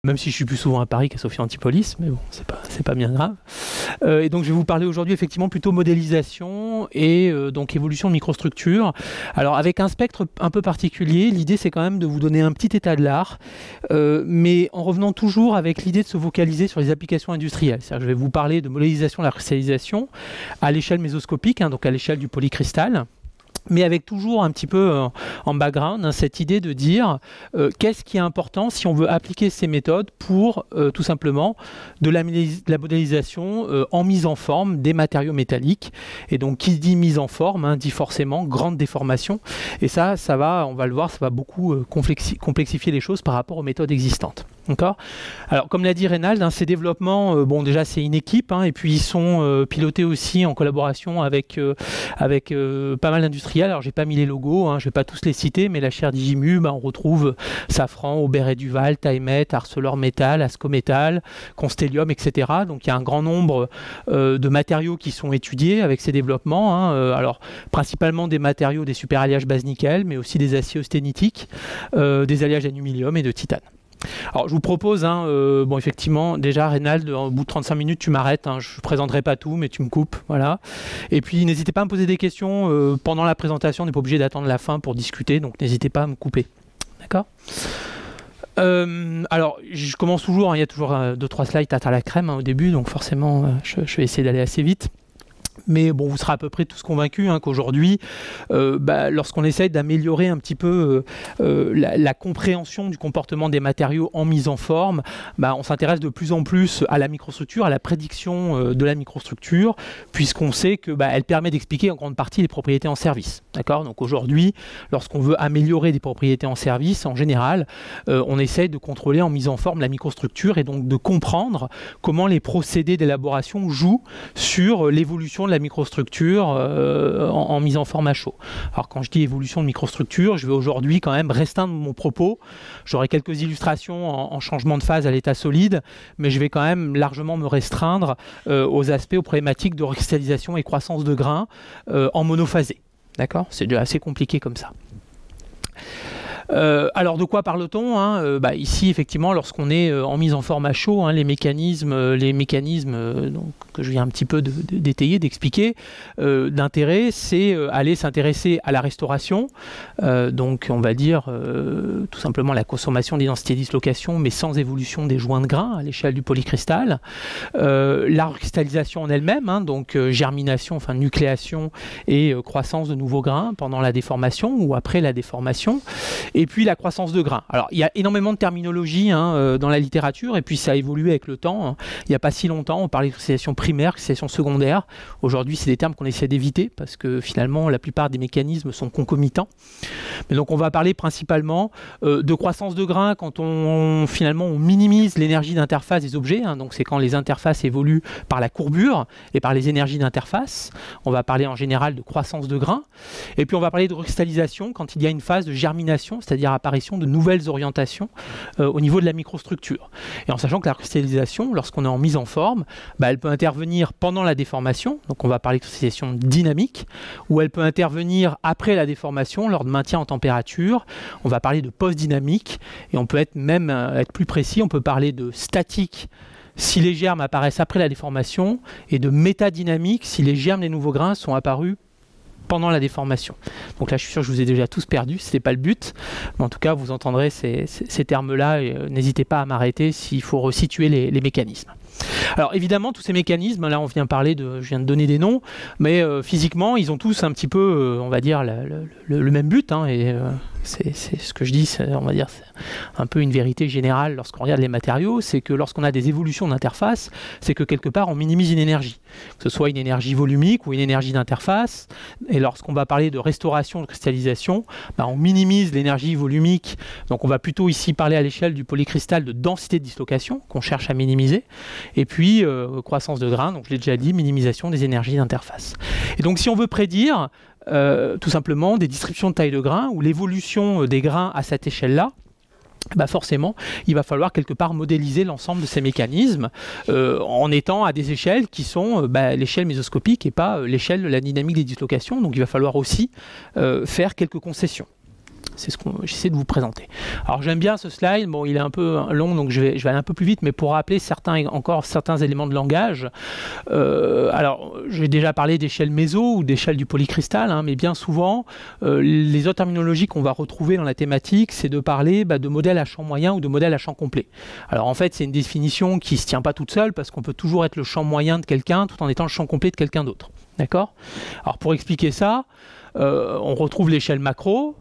même si je suis plus souvent à Paris qu'à Sophia Antipolis, mais bon, c'est pas bien grave. Et donc je vais vous parler aujourd'hui effectivement plutôt modélisation et donc évolution de microstructure. Alors avec un spectre un peu particulier, l'idée c'est quand même de vous donner un petit état de l'art, mais en revenant toujours avec l'idée de se focaliser sur les applications industrielles. C'est-à-dire je vais vous parler de modélisation de la cristallisation à l'échelle mésoscopique, hein, donc à l'échelle du polycristal, mais avec toujours un petit peu en background hein, cette idée de dire qu'est-ce qui est important si on veut appliquer ces méthodes pour tout simplement de la modélisation en mise en forme des matériaux métalliques. Et donc qui dit mise en forme hein, dit forcément grande déformation. Et ça va, on va le voir, ça va beaucoup complexifier les choses par rapport aux méthodes existantes. D'accord. Alors, comme l'a dit Reynald, hein, ces développements, bon, déjà, c'est une équipe, hein, et puis ils sont pilotés aussi en collaboration avec pas mal d'industriels. Alors, j'ai pas mis les logos, hein, je vais pas tous les citer, mais la chaire Digimu, bah, on retrouve Safran, Aubert et Duval, Tymet, ArcelorMittal, Ascométal, Constellium, etc. Donc, il y a un grand nombre de matériaux qui sont étudiés avec ces développements. Hein, alors, principalement des matériaux, des super-alliages base nickel, mais aussi des aciers austénitiques, des alliages d'aluminium et de titane. Alors je vous propose, hein, bon effectivement, déjà Reynald, au bout de 35 minutes tu m'arrêtes, hein, je ne présenterai pas tout mais tu me coupes, voilà. Et puis n'hésitez pas à me poser des questions pendant la présentation, on n'est pas obligé d'attendre la fin pour discuter, donc n'hésitez pas à me couper, d'accord. Alors je commence toujours, hein, il y a toujours 2-3 slides à la crème hein, au début, donc forcément je vais essayer d'aller assez vite. Mais bon, vous serez à peu près tous convaincus hein, qu'aujourd'hui, lorsqu'on essaye d'améliorer un petit peu la compréhension du comportement des matériaux en mise en forme, on s'intéresse de plus en plus à la microstructure, à la prédiction de la microstructure, puisqu'on sait que elle permet d'expliquer en grande partie les propriétés en service. D'accord ? Donc aujourd'hui, lorsqu'on veut améliorer des propriétés en service, en général, on essaye de contrôler en mise en forme la microstructure et donc de comprendre comment les procédés d'élaboration jouent sur l'évolution de la microstructure en mise en forme à chaud. Alors quand je dis évolution de microstructure, je vais aujourd'hui quand même restreindre mon propos. J'aurai quelques illustrations en changement de phase à l'état solide, mais je vais quand même largement me restreindre aux problématiques de cristallisation et croissance de grains en monophasé. D'accord ? C'est déjà assez compliqué comme ça. Alors de quoi parle-t-on hein ici effectivement lorsqu'on est en mise en forme à chaud, hein, les mécanismes donc, que je viens un petit peu d'étayer, d'expliquer, d'intérêt, c'est aller s'intéresser à la restauration, donc on va dire tout simplement la consommation des densités de dislocation mais sans évolution des joints de grains à l'échelle du polycristal, la recristallisation en elle-même, hein, donc germination, enfin nucléation et croissance de nouveaux grains pendant la déformation ou après la déformation. Et puis la croissance de grains. Alors il y a énormément de terminologie hein, dans la littérature et puis ça a évolué avec le temps. Hein. Il n'y a pas si longtemps, on parlait de cristallisation primaire, cristallisation secondaire. Aujourd'hui, c'est des termes qu'on essaie d'éviter parce que finalement, la plupart des mécanismes sont concomitants. Mais donc on va parler principalement de croissance de grains quand finalement on minimise l'énergie d'interface des objets. Hein. Donc c'est quand les interfaces évoluent par la courbure et par les énergies d'interface. On va parler en général de croissance de grains. Et puis on va parler de recristallisation quand il y a une phase de germination, c'est-à-dire apparition de nouvelles orientations au niveau de la microstructure. Et en sachant que la cristallisation, lorsqu'on est en mise en forme, elle peut intervenir pendant la déformation, donc on va parler de cristallisation dynamique, ou elle peut intervenir après la déformation, lors de maintien en température, on va parler de post-dynamique, et on peut être plus précis, on peut parler de statique si les germes apparaissent après la déformation, et de métadynamique si les germes des nouveaux grains sont apparus pendant la déformation. Donc là, je suis sûr que je vous ai déjà tous perdus, ce n'est pas le but. Mais en tout cas, vous entendrez ces termes-là et n'hésitez pas à m'arrêter s'il faut resituer les mécanismes. Alors évidemment, tous ces mécanismes, là on vient je viens de donner des noms, mais physiquement, ils ont tous un petit peu, on va dire, le même but, hein, et c'est ce que je dis, on va dire, c'est un peu une vérité générale lorsqu'on regarde les matériaux, c'est que lorsqu'on a des évolutions d'interface, c'est que quelque part on minimise une énergie, que ce soit une énergie volumique ou une énergie d'interface, et lorsqu'on va parler de restauration, de cristallisation, on minimise l'énergie volumique, donc on va plutôt ici parler à l'échelle du polycristal de densité de dislocation, qu'on cherche à minimiser, et puis croissance de grains, donc je l'ai déjà dit, minimisation des énergies d'interface. Et donc si on veut prédire tout simplement des distributions de taille de grains ou l'évolution des grains à cette échelle-là, forcément, il va falloir quelque part modéliser l'ensemble de ces mécanismes en étant à des échelles qui sont l'échelle mésoscopique et pas l'échelle de la dynamique des dislocations. Donc il va falloir aussi faire quelques concessions. C'est ce que j'essaie de vous présenter. Alors j'aime bien ce slide, bon il est un peu long donc je vais aller un peu plus vite, mais pour rappeler certains éléments de langage. Alors j'ai déjà parlé d'échelle méso ou d'échelle du polycristal, hein, mais bien souvent les autres terminologies qu'on va retrouver dans la thématique, c'est de parler de modèle à champ moyen ou de modèle à champ complet. Alors en fait c'est une définition qui ne se tient pas toute seule parce qu'on peut toujours être le champ moyen de quelqu'un tout en étant le champ complet de quelqu'un d'autre. D'accord? Alors pour expliquer ça, on retrouve l'échelle macro.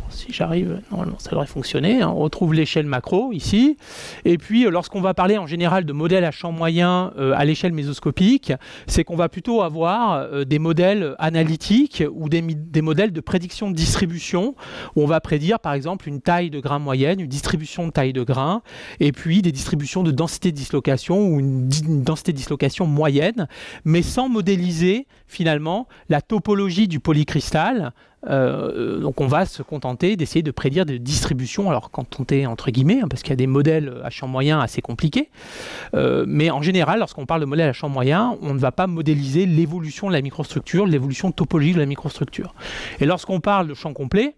Si j'arrive, normalement ça devrait fonctionner, hein. On retrouve l'échelle macro ici, et puis lorsqu'on va parler en général de modèles à champ moyen à l'échelle mésoscopique, c'est qu'on va plutôt avoir des modèles analytiques ou des modèles de prédiction de distribution, où on va prédire par exemple une taille de grain moyenne, une distribution de taille de grain, et puis des distributions de densité de dislocation ou une densité de dislocation moyenne, mais sans modéliser finalement la topologie du polycristal. Donc on va se contenter d'essayer de prédire des distributions, alors quand on est entre guillemets, hein, parce qu'il y a des modèles à champ moyen assez compliqués, mais en général lorsqu'on parle de modèle à champ moyen, on ne va pas modéliser l'évolution de la microstructure, l'évolution topologique de la microstructure. Et lorsqu'on parle de champ complet,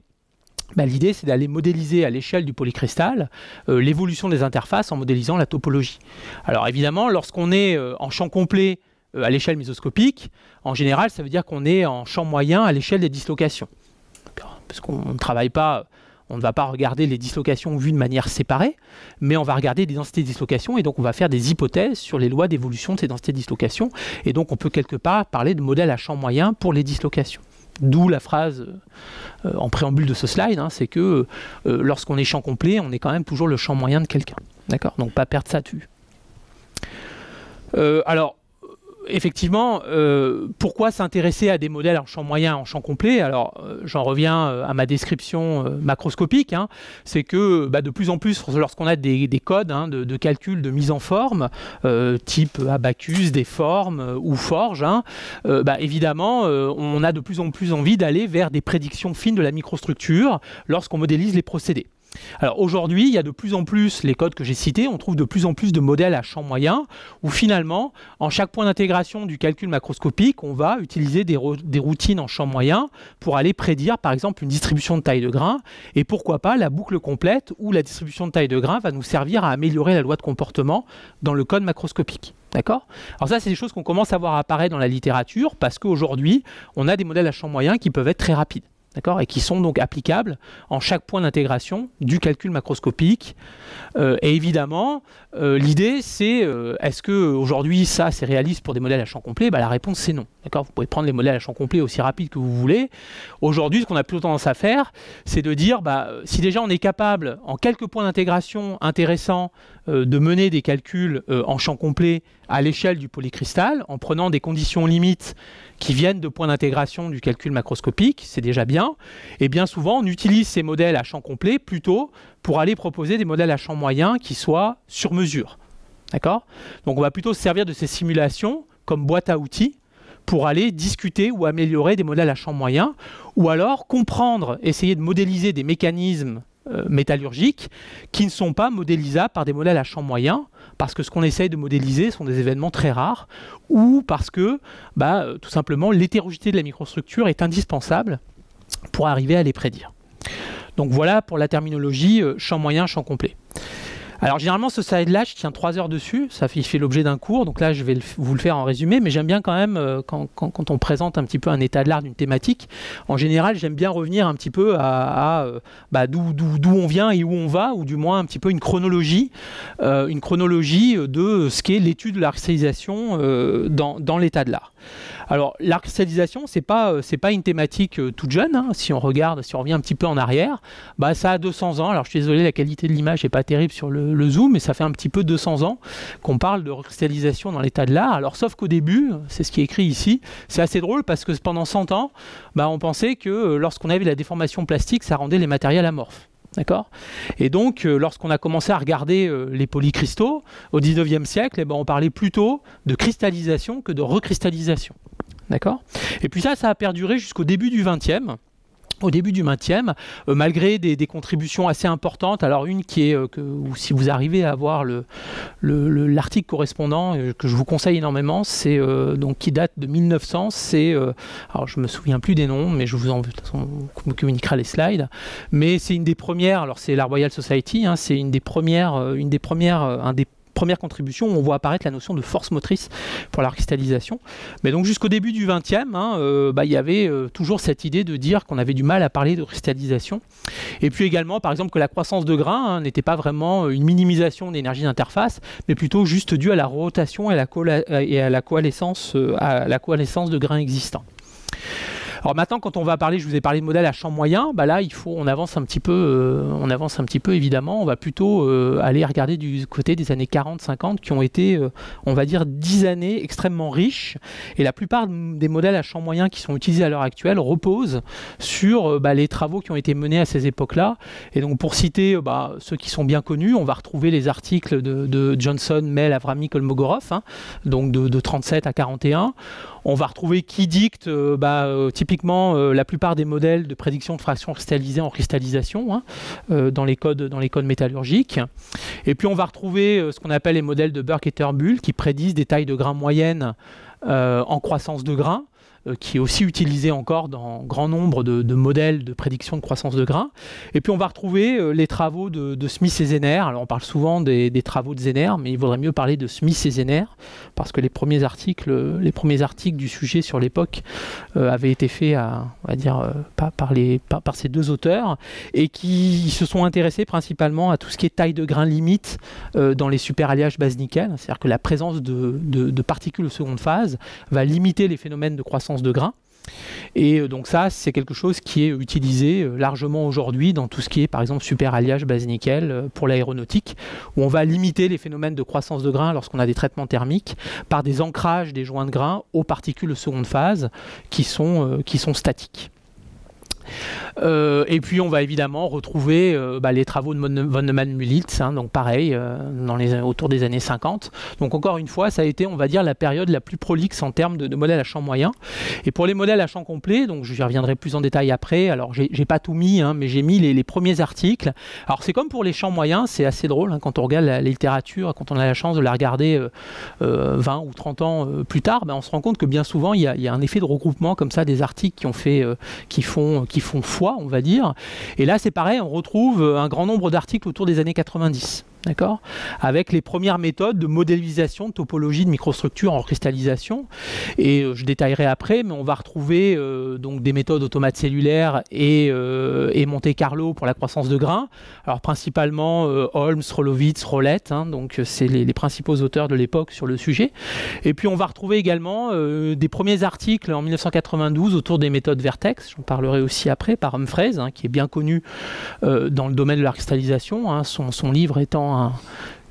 l'idée c'est d'aller modéliser à l'échelle du polycristal l'évolution des interfaces en modélisant la topologie. Alors évidemment lorsqu'on est en champ complet à l'échelle mésoscopique, en général, ça veut dire qu'on est en champ moyen à l'échelle des dislocations. Parce qu'on ne travaille pas, on ne va pas regarder les dislocations vues de manière séparée, mais on va regarder des densités de dislocation et donc on va faire des hypothèses sur les lois d'évolution de ces densités de dislocation. Et donc on peut quelque part parler de modèle à champ moyen pour les dislocations. D'où la phrase en préambule de ce slide, hein, c'est que lorsqu'on est champ complet, on est quand même toujours le champ moyen de quelqu'un. D'accord ? Donc pas perdre ça de vue. Alors, effectivement, pourquoi s'intéresser à des modèles en champ moyen, en champ complet? Alors, j'en reviens à ma description macroscopique. Hein. C'est que de plus en plus, lorsqu'on a des codes de calcul de mise en forme, type Abacus, Deform ou Forge, hein, évidemment, on a de plus en plus envie d'aller vers des prédictions fines de la microstructure lorsqu'on modélise les procédés. Alors aujourd'hui, il y a de plus en plus, les codes que j'ai cités, on trouve de plus en plus de modèles à champ moyen où finalement, en chaque point d'intégration du calcul macroscopique, on va utiliser des routines en champ moyen pour aller prédire par exemple une distribution de taille de grain et pourquoi pas la boucle complète où la distribution de taille de grain va nous servir à améliorer la loi de comportement dans le code macroscopique. D'accord ? Alors ça, c'est des choses qu'on commence à voir apparaître dans la littérature parce qu'aujourd'hui, on a des modèles à champ moyen qui peuvent être très rapides. Et qui sont donc applicables en chaque point d'intégration du calcul macroscopique. Et évidemment, l'idée c'est, est-ce qu'aujourd'hui ça c'est réaliste pour des modèles à champ complet? La réponse c'est non. Vous pouvez prendre les modèles à champ complet aussi rapides que vous voulez. Aujourd'hui, ce qu'on a plutôt tendance à faire, c'est de dire, si déjà on est capable, en quelques points d'intégration intéressants, de mener des calculs en champ complet à l'échelle du polycristal, en prenant des conditions limites qui viennent de points d'intégration du calcul macroscopique, c'est déjà bien. Et bien souvent, on utilise ces modèles à champ complet plutôt pour aller proposer des modèles à champ moyen qui soient sur mesure. D'accord ? Donc on va plutôt se servir de ces simulations comme boîte à outils pour aller discuter ou améliorer des modèles à champ moyen, ou alors comprendre, essayer de modéliser des mécanismes métallurgiques qui ne sont pas modélisables par des modèles à champ moyen, parce que ce qu'on essaye de modéliser sont des événements très rares, ou parce que tout simplement l'hétérogénéité de la microstructure est indispensable pour arriver à les prédire. Donc voilà pour la terminologie champ moyen, champ complet. Alors généralement ce slide-là, je tiens 3 heures dessus, il fait l'objet d'un cours, donc là je vais vous le faire en résumé, mais j'aime bien quand même, quand on présente un petit peu un état de l'art d'une thématique, en général j'aime bien revenir un petit peu à d'où on vient et où on va, ou du moins un petit peu une chronologie de ce qu'est l'étude de la cristallisation dans l'état de l'art. Alors la cristallisation, c'est pas une thématique toute jeune, hein. Si on revient un petit peu en arrière, ça a 200 ans. Alors je suis désolé, la qualité de l'image n'est pas terrible sur le zoom, mais ça fait un petit peu 200 ans qu'on parle de cristallisation dans l'état de l'art. Alors sauf qu'au début, c'est ce qui est écrit ici, c'est assez drôle parce que pendant 100 ans, on pensait que lorsqu'on avait la déformation plastique, ça rendait les matériels amorphes. D'accord ? Et donc, lorsqu'on a commencé à regarder les polycristaux, au 19e siècle, on parlait plutôt de cristallisation que de recristallisation. D'accord ? Et puis ça a perduré jusqu'au début du 20e. Au début du 20e, malgré des contributions assez importantes, alors une qui est, si vous arrivez à avoir l'article correspondant que je vous conseille énormément, c'est donc qui date de 1900. C'est alors je me souviens plus des noms, mais je vous en de toute façon me communiquera les slides. Mais c'est une des premières. Alors c'est la Royal Society. Hein, c'est une des premières première contribution où on voit apparaître la notion de force motrice pour la cristallisation. Mais donc jusqu'au début du 20e, il y avait toujours cette idée de dire qu'on avait du mal à parler de cristallisation. Et puis également, par exemple, que la croissance de grains n'était pas vraiment une minimisation d'énergie d'interface, mais plutôt juste due à la rotation et à la coalescence de grains existants. Alors maintenant, quand on va parler, je vous ai parlé de modèles à champ moyen, là, on avance un petit peu, évidemment. On va plutôt aller regarder du côté des années 40-50 qui ont été, on va dire, 10 années extrêmement riches. Et la plupart des modèles à champ moyen qui sont utilisés à l'heure actuelle reposent sur les travaux qui ont été menés à ces époques-là. Et donc, pour citer ceux qui sont bien connus, on va retrouver les articles de Johnson, Mel, Avrami, Kolmogorov, donc de 37 à 41. On va retrouver qui dicte typiquement la plupart des modèles de prédiction de fractions cristallisées en cristallisation dans les codes métallurgiques. Et puis on va retrouver ce qu'on appelle les modèles de Burke et Turnbull qui prédisent des tailles de grains moyennes en croissance de grains, qui est aussi utilisé encore dans grand nombre de modèles de prédiction de croissance de grains. Et puis on va retrouver les travaux de Smith et Zener. Alors on parle souvent des travaux de Zener, mais il vaudrait mieux parler de Smith et Zener, parce que les premiers articles du sujet sur l'époque avaient été faits par ces deux auteurs, et qui se sont intéressés principalement à tout ce qui est taille de grains limite dans les superalliages base-nickel. C'est-à-dire que la présence de particules de seconde phase va limiter les phénomènes de croissance de grains. Et donc ça, c'est quelque chose qui est utilisé largement aujourd'hui dans tout ce qui est, par exemple, superalliage base-nickel pour l'aéronautique, où on va limiter les phénomènes de croissance de grains lorsqu'on a des traitements thermiques par des ancrages des joints de grains aux particules de seconde phase qui sont statiques. Et puis on va évidemment retrouver les travaux de von Neumann-Mühlitz, donc pareil, autour des années 50. Donc encore une fois, ça a été, on va dire, la période la plus prolixe en termes de modèles à champ moyen. Et pour les modèles à champ complet, donc j'y reviendrai plus en détail après, alors j'ai pas tout mis, mais j'ai mis les premiers articles. Alors c'est comme pour les champs moyens, c'est assez drôle quand on regarde la littérature, quand on a la chance de la regarder 20 ou 30 ans plus tard, on se rend compte que bien souvent il y a un effet de regroupement comme ça des articles qui font foi, on va dire. Et là, c'est pareil, on retrouve un grand nombre d'articles autour des années 90. D'accord, avec les premières méthodes de modélisation de topologie de microstructures en cristallisation. Et je détaillerai après, mais on va retrouver donc des méthodes automates cellulaires et Monte Carlo pour la croissance de grains. Alors principalement Holmes, Rolowitz, Rowlett, donc c'est les principaux auteurs de l'époque sur le sujet. Et puis on va retrouver également des premiers articles en 1992 autour des méthodes Vertex. J'en parlerai aussi après, par Humphreys, qui est bien connu dans le domaine de la cristallisation, son livre étant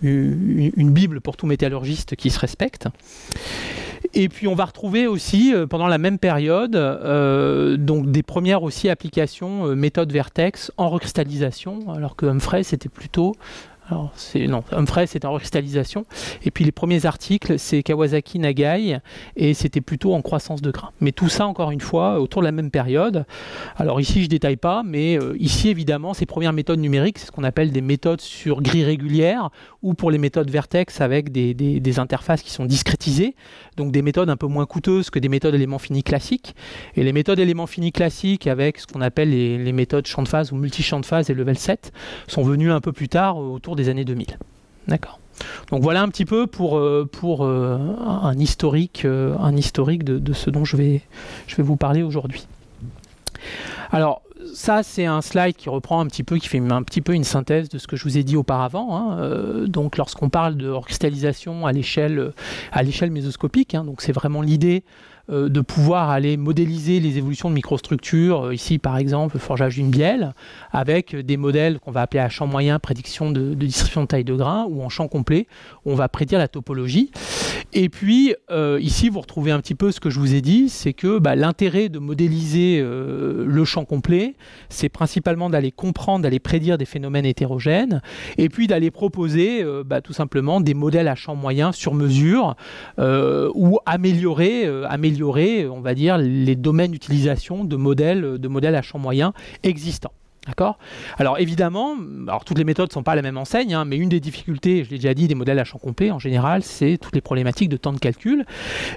une bible pour tout métallurgiste qui se respecte. Et puis on va retrouver aussi pendant la même période donc des premières aussi applications méthode Vertex en recristallisation, alors que Humphreys c'était plutôt Humphreys c'était en recristallisation, et puis les premiers articles c'est Kawasaki, Nagai, et c'était plutôt en croissance de grains. Mais tout ça encore une fois autour de la même période. Alors ici je détaille pas, mais ici évidemment ces premières méthodes numériques, c'est ce qu'on appelle des méthodes sur grille régulière, ou pour les méthodes Vertex avec des interfaces qui sont discrétisées, donc des méthodes un peu moins coûteuses que des méthodes éléments finis classiques. Et les méthodes éléments finis classiques avec ce qu'on appelle les méthodes champ de phase ou multi-champ de phase et level 7 sont venues un peu plus tard, autour des années 2000. D'accord. Donc voilà un petit peu pour un historique de ce dont je vais vous parler aujourd'hui. Alors ça c'est un slide qui reprend un petit peu, qui fait un petit peu une synthèse de ce que je vous ai dit auparavant. Donc lorsqu'on parle de cristallisation à l'échelle mésoscopique, donc c'est vraiment l'idée de pouvoir aller modéliser les évolutions de microstructures, ici par exemple le forgeage d'une bielle, avec des modèles qu'on va appeler à champ moyen, prédiction de distribution de taille de grains, ou en champ complet, où on va prédire la topologie. Et puis ici vous retrouvez un petit peu ce que je vous ai dit, c'est que l'intérêt de modéliser le champ complet, c'est principalement d'aller comprendre, d'aller prédire des phénomènes hétérogènes, et puis d'aller proposer tout simplement des modèles à champ moyen sur mesure, ou améliorer, on va dire, les domaines d'utilisation de modèles à champ moyen existants. D'accord. Alors évidemment, toutes les méthodes ne sont pas à la même enseigne, hein, mais une des difficultés, je l'ai déjà dit, des modèles à champ complet en général, c'est toutes les problématiques de temps de calcul.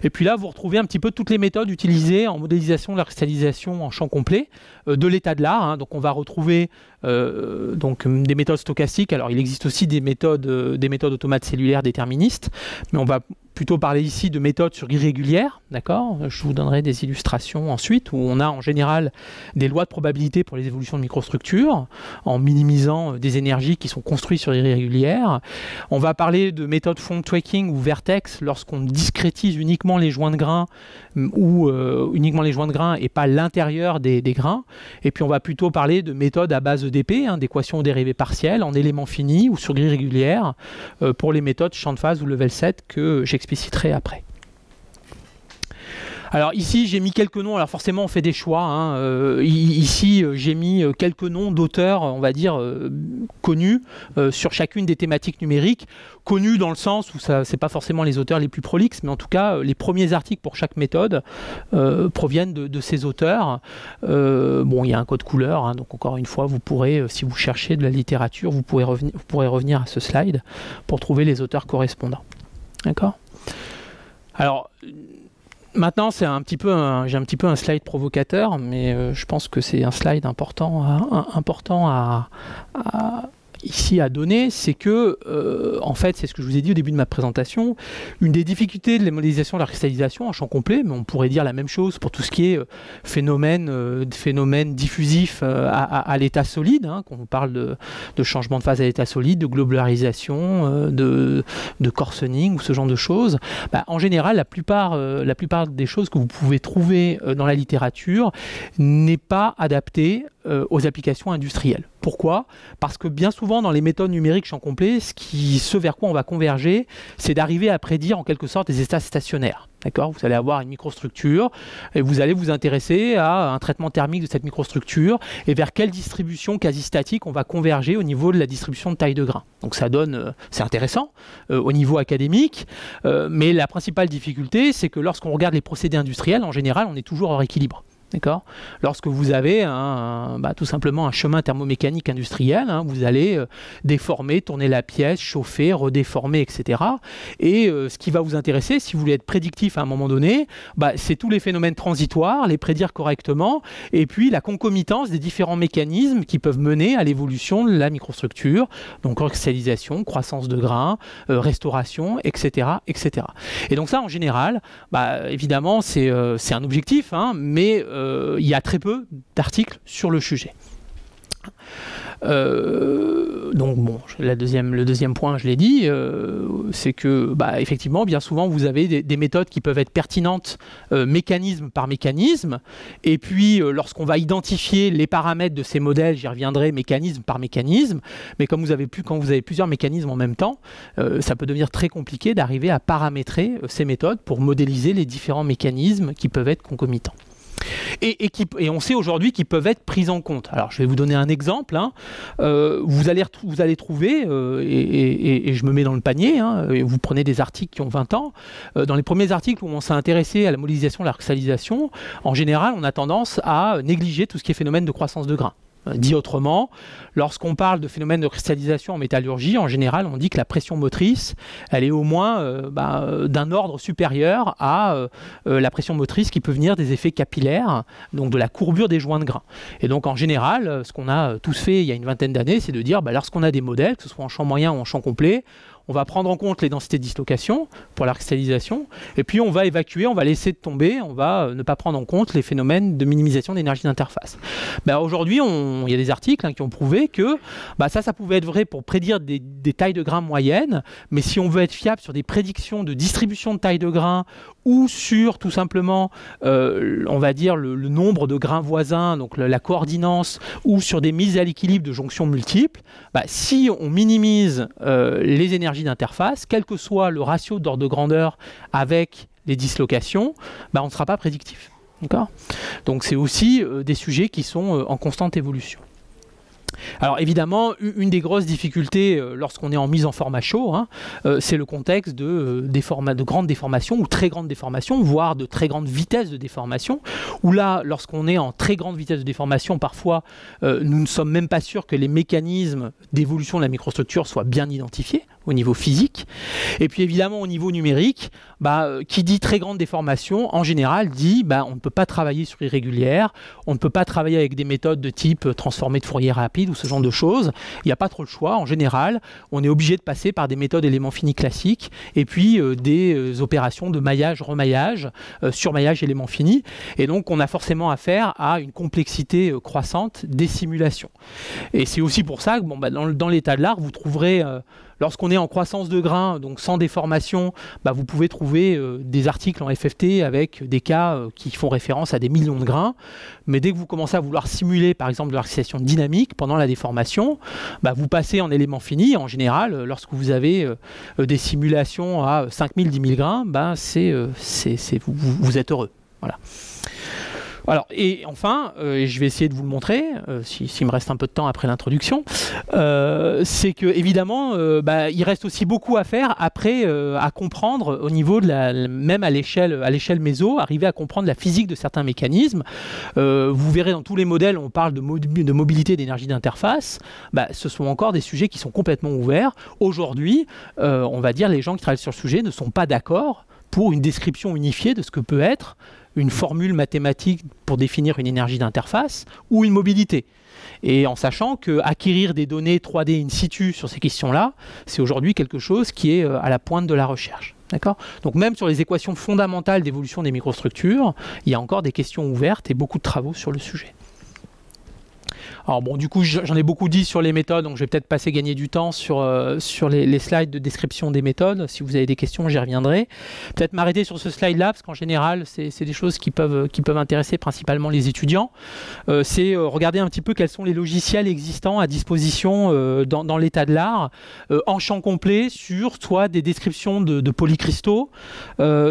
Et puis là, vous retrouvez un petit peu toutes les méthodes utilisées en modélisation de la cristallisation en champ complet, de l'état de l'art. Hein. Donc on va retrouver des méthodes stochastiques. Alors il existe aussi des méthodes automates cellulaires déterministes, mais on va plutôt parler ici de méthodes sur grille régulière, d'accord. Je vous donnerai des illustrations ensuite, où on a en général des lois de probabilité pour les évolutions de microstructures, en minimisant des énergies qui sont construites sur grille régulière. On va parler de méthodes front tracking ou vertex, lorsqu'on discrétise uniquement les joints de grains, ou uniquement les joints de grains et pas l'intérieur des grains. Et puis on va plutôt parler de méthodes à base d'EDP, hein, d'équations dérivées partielles, en éléments finis ou sur grille régulière, pour les méthodes champ de phase ou level 7 que j'expliciterai après. Alors ici j'ai mis quelques noms, alors forcément on fait des choix, hein. Ici j'ai mis quelques noms d'auteurs, on va dire, connus sur chacune des thématiques numériques, connus dans le sens où c'est pas forcément les auteurs les plus prolixes, mais en tout cas les premiers articles pour chaque méthode proviennent de ces auteurs. Bon, il y a un code couleur, hein, donc encore une fois vous pourrez, si vous cherchez de la littérature, vous pourrez revenir à ce slide pour trouver les auteurs correspondants. D'accord ? Alors, maintenant, j'ai un petit peu un slide provocateur, mais je pense que c'est un slide important ici à donner, c'est que, en fait, c'est ce que je vous ai dit au début de ma présentation, une des difficultés de la modélisation de la cristallisation en champ complet, mais on pourrait dire la même chose pour tout ce qui est phénomène diffusif à l'état solide, hein, quand on parle de changement de phase à l'état solide, de globularisation, de coarsening ou ce genre de choses. Bah, en général, la plupart des choses que vous pouvez trouver dans la littérature n'est pas adaptée aux applications industrielles. Pourquoi? Parce que bien souvent dans les méthodes numériques champ complet, ce vers quoi on va converger, c'est d'arriver à prédire en quelque sorte des états stationnaires. D'accord? Vous allez avoir une microstructure et vous allez vous intéresser à un traitement thermique de cette microstructure et vers quelle distribution quasi statique on va converger au niveau de la distribution de taille de grain. Donc ça donne, c'est intéressant au niveau académique, mais la principale difficulté, c'est que lorsqu'on regarde les procédés industriels, en général, on est toujours hors équilibre. D'accord. Lorsque vous avez tout simplement un chemin thermomécanique industriel, hein, vous allez déformer, tourner la pièce, chauffer, redéformer, etc. Et ce qui va vous intéresser, si vous voulez être prédictif à un moment donné, c'est tous les phénomènes transitoires, les prédire correctement, et puis la concomitance des différents mécanismes qui peuvent mener à l'évolution de la microstructure, donc cristallisation, croissance de grains, restauration, etc., etc. Et donc ça, en général, évidemment, c'est un objectif, hein, mais il y a très peu d'articles sur le sujet. Donc bon, le deuxième point, je l'ai dit, c'est que effectivement, bien souvent, vous avez des méthodes qui peuvent être pertinentes mécanisme par mécanisme, et puis lorsqu'on va identifier les paramètres de ces modèles, j'y reviendrai mécanisme par mécanisme, mais quand vous avez plusieurs mécanismes en même temps, ça peut devenir très compliqué d'arriver à paramétrer ces méthodes pour modéliser les différents mécanismes qui peuvent être concomitants. Et on sait aujourd'hui qu'ils peuvent être pris en compte. Alors je vais vous donner un exemple, hein. Vous allez trouver, et je me mets dans le panier, hein, et vous prenez des articles qui ont 20 ans, dans les premiers articles où on s'est intéressé à la modélisation de la cristallisation, en général on a tendance à négliger tout ce qui est phénomène de croissance de grains. Dit autrement, lorsqu'on parle de phénomène de cristallisation en métallurgie, en général, on dit que la pression motrice, elle est au moins d'un ordre supérieur à la pression motrice qui peut venir des effets capillaires, donc de la courbure des joints de grains. Et donc, en général, ce qu'on a tous fait il y a une vingtaine d'années, c'est de dire, lorsqu'on a des modèles, que ce soit en champ moyen ou en champ complet, on va prendre en compte les densités de dislocation pour la cristallisation, et puis on va évacuer, on va laisser tomber, on va ne pas prendre en compte les phénomènes de minimisation d'énergie d'interface. Aujourd'hui, il y a des articles qui ont prouvé que ça pouvait être vrai pour prédire des tailles de grains moyennes, mais si on veut être fiable sur des prédictions de distribution de taille de grains ou sur tout simplement, on va dire, le nombre de grains voisins, donc la coordinance, ou sur des mises à l'équilibre de jonctions multiples, si on minimise les énergies d'interface, quel que soit le ratio d'ordre de grandeur avec les dislocations, on ne sera pas prédictif. Donc c'est aussi des sujets qui sont en constante évolution. Alors évidemment, une des grosses difficultés lorsqu'on est en mise en format chaud, hein, c'est le contexte de grandes déformations ou très grandes déformations, voire de très grandes vitesses de déformation, où là, lorsqu'on est en très grande vitesse de déformation, parfois, nous ne sommes même pas sûrs que les mécanismes d'évolution de la microstructure soient bien identifiés au niveau physique. Et puis évidemment, au niveau numérique, qui dit très grande déformation, en général, dit on ne peut pas travailler sur irrégulière, on ne peut pas travailler avec des méthodes de type transformé de Fourier rapide ou ce genre de choses. Il n'y a pas trop le choix. En général, on est obligé de passer par des méthodes éléments finis classiques et puis des opérations de maillage, remaillage, surmaillage éléments finis. Et donc, on a forcément affaire à une complexité croissante des simulations. Et c'est aussi pour ça que dans l'état de l'art, vous trouverez... Lorsqu'on est en croissance de grains, donc sans déformation, vous pouvez trouver des articles en FFT avec des cas qui font référence à des millions de grains. Mais dès que vous commencez à vouloir simuler, par exemple, de l'accélération dynamique pendant la déformation, vous passez en éléments finis. En général, lorsque vous avez des simulations à 5000, 10 000 grains, vous êtes heureux. Voilà. Alors, et enfin, je vais essayer de vous le montrer, s'il me reste un peu de temps après l'introduction, c'est que évidemment, il reste aussi beaucoup à faire après à comprendre au niveau de même à l'échelle méso, arriver à comprendre la physique de certains mécanismes. Vous verrez dans tous les modèles, on parle de mobilité d'énergie d'interface. Ce sont encore des sujets qui sont complètement ouverts. Aujourd'hui, on va dire les gens qui travaillent sur le sujet ne sont pas d'accord pour une description unifiée de ce que peut être une formule mathématique pour définir une énergie d'interface ou une mobilité. Et en sachant qu'acquérir des données 3D in situ sur ces questions-là, c'est aujourd'hui quelque chose qui est à la pointe de la recherche. D'accord ? Donc même sur les équations fondamentales d'évolution des microstructures, il y a encore des questions ouvertes et beaucoup de travaux sur le sujet. Alors bon, du coup, j'en ai beaucoup dit sur les méthodes, donc je vais peut-être passer gagner du temps sur les slides de description des méthodes. Si vous avez des questions, j'y reviendrai. Peut-être m'arrêter sur ce slide-là, parce qu'en général, c'est des choses qui peuvent intéresser principalement les étudiants. C'est regarder un petit peu quels sont les logiciels existants à disposition dans l'état de l'art, en champ complet, sur soit des descriptions de polycristaux,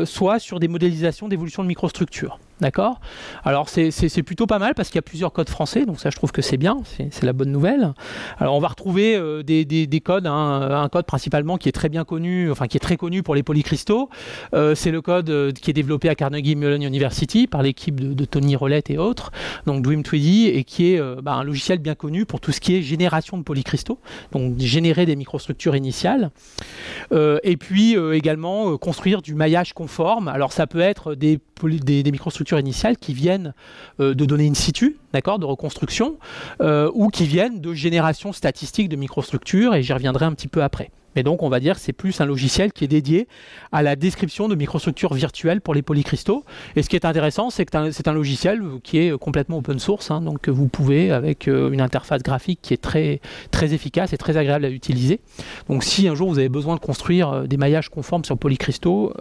soit sur des modélisations d'évolution de microstructures. D'accord ? Alors c'est plutôt pas mal parce qu'il y a plusieurs codes français, donc ça je trouve que c'est bien, c'est la bonne nouvelle. Alors on va retrouver des codes, un code principalement qui est très bien connu, enfin qui est très connu pour les polycristaux. C'est le code qui est développé à Carnegie Mellon University par l'équipe de Tony Rollett et autres, donc Dream2D, et qui est un logiciel bien connu pour tout ce qui est génération de polycristaux, donc générer des microstructures initiales. Et puis également construire du maillage conforme. Alors ça peut être des microstructures initiales qui viennent de données in situ, d'accord, de reconstruction, ou qui viennent de génération statistique de microstructures, et j'y reviendrai un petit peu après. Mais donc on va dire que c'est plus un logiciel qui est dédié à la description de microstructures virtuelles pour les polycristaux. Et ce qui est intéressant, c'est que c'est un logiciel qui est complètement open source, hein, donc vous pouvez, avec une interface graphique qui est très, très efficace et très agréable à utiliser. Donc si un jour vous avez besoin de construire des maillages conformes sur polycristaux,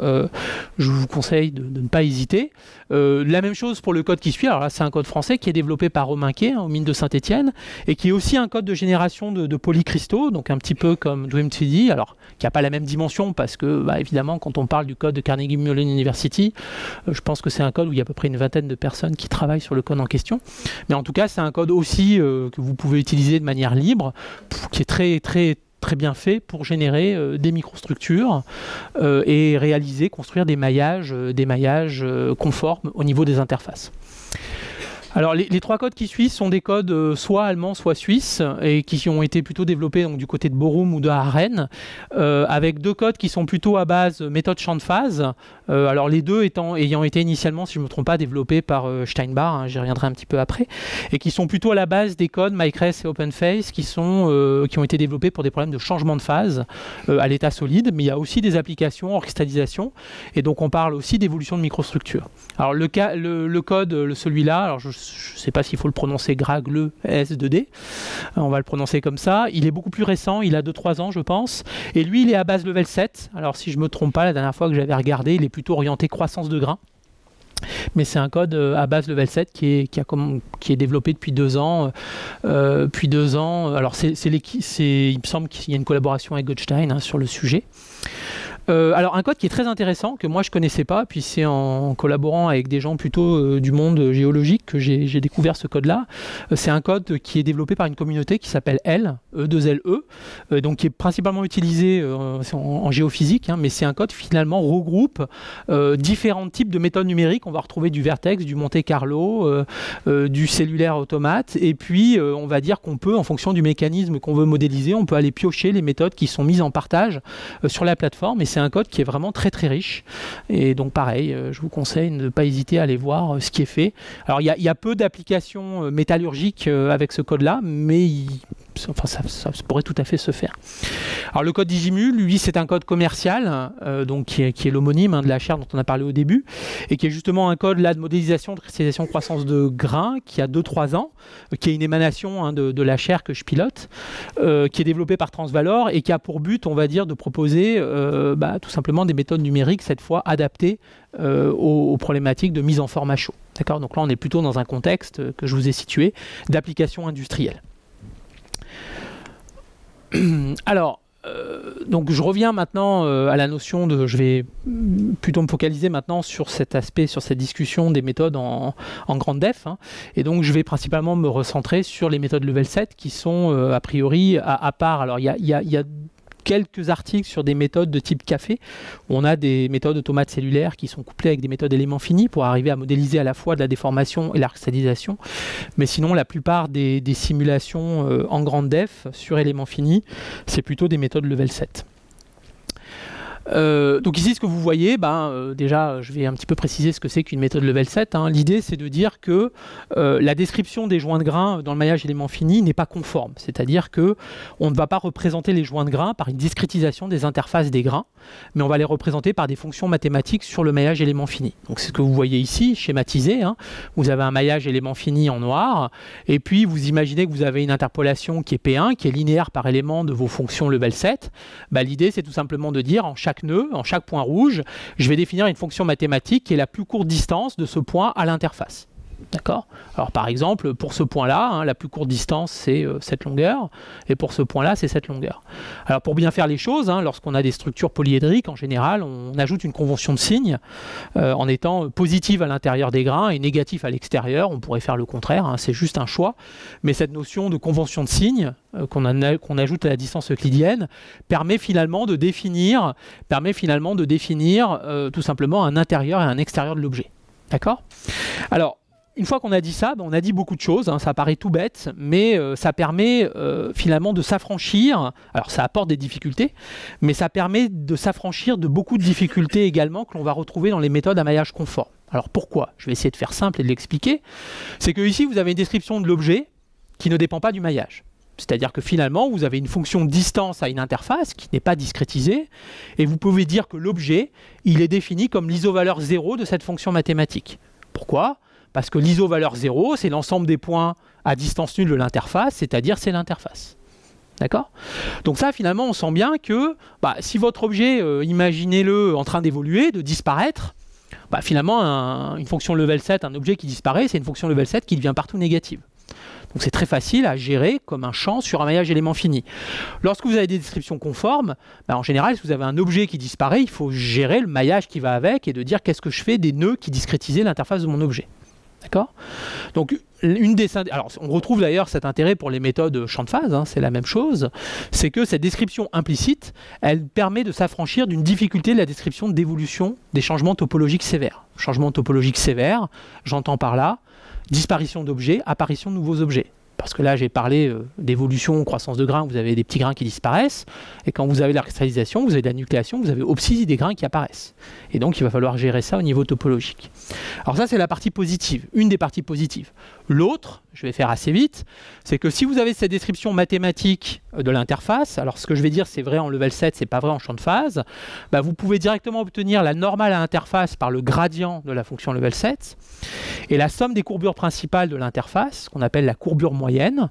je vous conseille de ne pas hésiter. La même chose pour le code qui suit. Alors là, c'est un code français qui est développé par Romain Quay, aux mines de Saint-Étienne, et qui est aussi un code de génération de polycristaux, donc un petit peu comme Dream2D, alors qui n'a pas la même dimension parce que, évidemment, quand on parle du code de Carnegie Mellon University, je pense que c'est un code où il y a à peu près une vingtaine de personnes qui travaillent sur le code en question. Mais en tout cas, c'est un code aussi que vous pouvez utiliser de manière libre, qui est très, très, très bien fait pour générer des microstructures et construire des maillages conformes au niveau des interfaces. Alors les trois codes qui suivent sont des codes soit allemands, soit suisses, et qui ont été plutôt développés donc, du côté de Borum ou de Haren, avec deux codes qui sont plutôt à base méthode champ de phase. Alors les deux ayant été initialement, si je ne me trompe pas, développés par Steinbach, hein, j'y reviendrai un petit peu après, et qui sont plutôt à la base des codes MyCRES et OpenFace qui ont été développés pour des problèmes de changement de phase à l'état solide, mais il y a aussi des applications en cristallisation, et donc on parle aussi d'évolution de microstructures. Alors le code, celui-là, alors je ne sais pas s'il faut le prononcer Gragle S2D, on va le prononcer comme ça, il est beaucoup plus récent, il a 2-3 ans je pense, et lui il est à base level 7, alors si je ne me trompe pas, la dernière fois que j'avais regardé, il est plutôt orienté croissance de grains, mais c'est un code à base level 7 qui est développé depuis 2 ans. Alors il me semble qu'il y a une collaboration avec Gottstein, hein, sur le sujet. Alors un code qui est très intéressant, que moi je connaissais pas, puis c'est en collaborant avec des gens plutôt du monde géologique que j'ai découvert ce code-là. C'est un code qui est développé par une communauté qui s'appelle E2LE, donc qui est principalement utilisé en géophysique, hein, mais c'est un code qui finalement regroupe différents types de méthodes numériques. On va retrouver du vertex, du Monte Carlo, du cellulaire automate, et puis on va dire qu'on peut, en fonction du mécanisme qu'on veut modéliser, on peut aller piocher les méthodes qui sont mises en partage sur la plateforme, et c'est un code qui est vraiment très très riche. Et donc pareil, je vous conseille de ne pas hésiter à aller voir ce qui est fait. Alors il y a peu d'applications métallurgiques avec ce code-là, mais ça pourrait tout à fait se faire. Alors le code Digimu, lui, c'est un code commercial, donc qui est l'homonyme de la chaire dont on a parlé au début, et qui est justement un code là de modélisation, de cristallisation, croissance de grains, qui a 2-3 ans, qui est une émanation de la chaire que je pilote, qui est développé par Transvalor et qui a pour but, on va dire, de proposer tout simplement des méthodes numériques, cette fois adaptées aux problématiques de mise en forme à chaud. D'accord ? Donc là, on est plutôt dans un contexte que je vous ai situé d'application industrielle. Alors, donc je reviens maintenant à la notion de... Je vais plutôt me focaliser maintenant sur cet aspect, sur cette discussion des méthodes en grande def. Hein, et donc je vais principalement me recentrer sur les méthodes level 7 qui sont a priori à part. Alors il y a quelques articles sur des méthodes de type café, où on a des méthodes automates cellulaires qui sont couplées avec des méthodes éléments finis pour arriver à modéliser à la fois de la déformation et la cristallisation. Mais sinon, la plupart des simulations en grande def sur éléments finis, c'est plutôt des méthodes level 7. Donc ici, ce que vous voyez, déjà, je vais un petit peu préciser ce que c'est qu'une méthode level 7. Hein. L'idée, c'est de dire que la description des joints de grains dans le maillage élément fini n'est pas conforme. C'est-à-dire qu'on ne va pas représenter les joints de grains par une discrétisation des interfaces des grains, mais on va les représenter par des fonctions mathématiques sur le maillage élément fini. Donc c'est ce que vous voyez ici, schématisé. Hein. Vous avez un maillage élément fini en noir, et puis vous imaginez que vous avez une interpolation qui est P1, qui est linéaire par élément de vos fonctions level 7. L'idée, c'est tout simplement de dire en chaque nœud, en chaque point rouge, je vais définir une fonction mathématique qui est la plus courte distance de ce point à l'interface. D'accord ? Alors par exemple, pour ce point-là, hein, la plus courte distance, c'est cette longueur, et pour ce point-là, c'est cette longueur. Alors pour bien faire les choses, hein, lorsqu'on a des structures polyédriques, en général, on ajoute une convention de signe en étant positive à l'intérieur des grains et négatif à l'extérieur. On pourrait faire le contraire, hein, c'est juste un choix. Mais cette notion de convention de signe qu'on ajoute à la distance euclidienne permet finalement de définir tout simplement un intérieur et un extérieur de l'objet. D'accord ? Alors, une fois qu'on a dit ça, on a dit beaucoup de choses, hein, ça paraît tout bête, mais ça permet finalement de s'affranchir, alors ça apporte des difficultés, mais ça permet de s'affranchir de beaucoup de difficultés également que l'on va retrouver dans les méthodes à maillage conforme. Alors pourquoi ? Je vais essayer de faire simple et de l'expliquer. C'est que ici vous avez une description de l'objet qui ne dépend pas du maillage. C'est-à-dire que finalement, vous avez une fonction distance à une interface qui n'est pas discrétisée, et vous pouvez dire que l'objet, il est défini comme l'isovaleur 0 de cette fonction mathématique. Pourquoi ? Parce que l'isovaleur 0, c'est l'ensemble des points à distance nulle de l'interface, c'est-à-dire c'est l'interface. D'accord ? Donc ça, finalement, on sent bien que si votre objet, imaginez-le en train d'évoluer, de disparaître, finalement, une fonction level 7, un objet qui disparaît, c'est une fonction level 7 qui devient partout négative. Donc c'est très facile à gérer comme un champ sur un maillage élément fini. Lorsque vous avez des descriptions conformes, en général, si vous avez un objet qui disparaît, il faut gérer le maillage qui va avec et de dire qu'est-ce que je fais des nœuds qui discrétisaient l'interface de mon objet. D'accord ? Donc, alors, on retrouve d'ailleurs cet intérêt pour les méthodes champ de phase, hein, c'est la même chose, c'est que cette description implicite, elle permet de s'affranchir d'une difficulté de la description d'évolution des changements topologiques sévères. Changements topologiques sévères, j'entends par là disparition d'objets, apparition de nouveaux objets. Parce que là, j'ai parlé d'évolution, croissance de grains, vous avez des petits grains qui disparaissent, et quand vous avez de la cristallisation, vous avez de la nucléation, vous avez aussi des grains qui apparaissent. Et donc, il va falloir gérer ça au niveau topologique. Alors ça, c'est la partie positive, une des parties positives. L'autre, je vais faire assez vite, c'est que si vous avez cette description mathématique de l'interface, alors ce que je vais dire, c'est vrai en level 7, c'est pas vrai en champ de phase, vous pouvez directement obtenir la normale à l'interface par le gradient de la fonction level 7, et la somme des courbures principales de l'interface, qu'on appelle la courbure moyenne,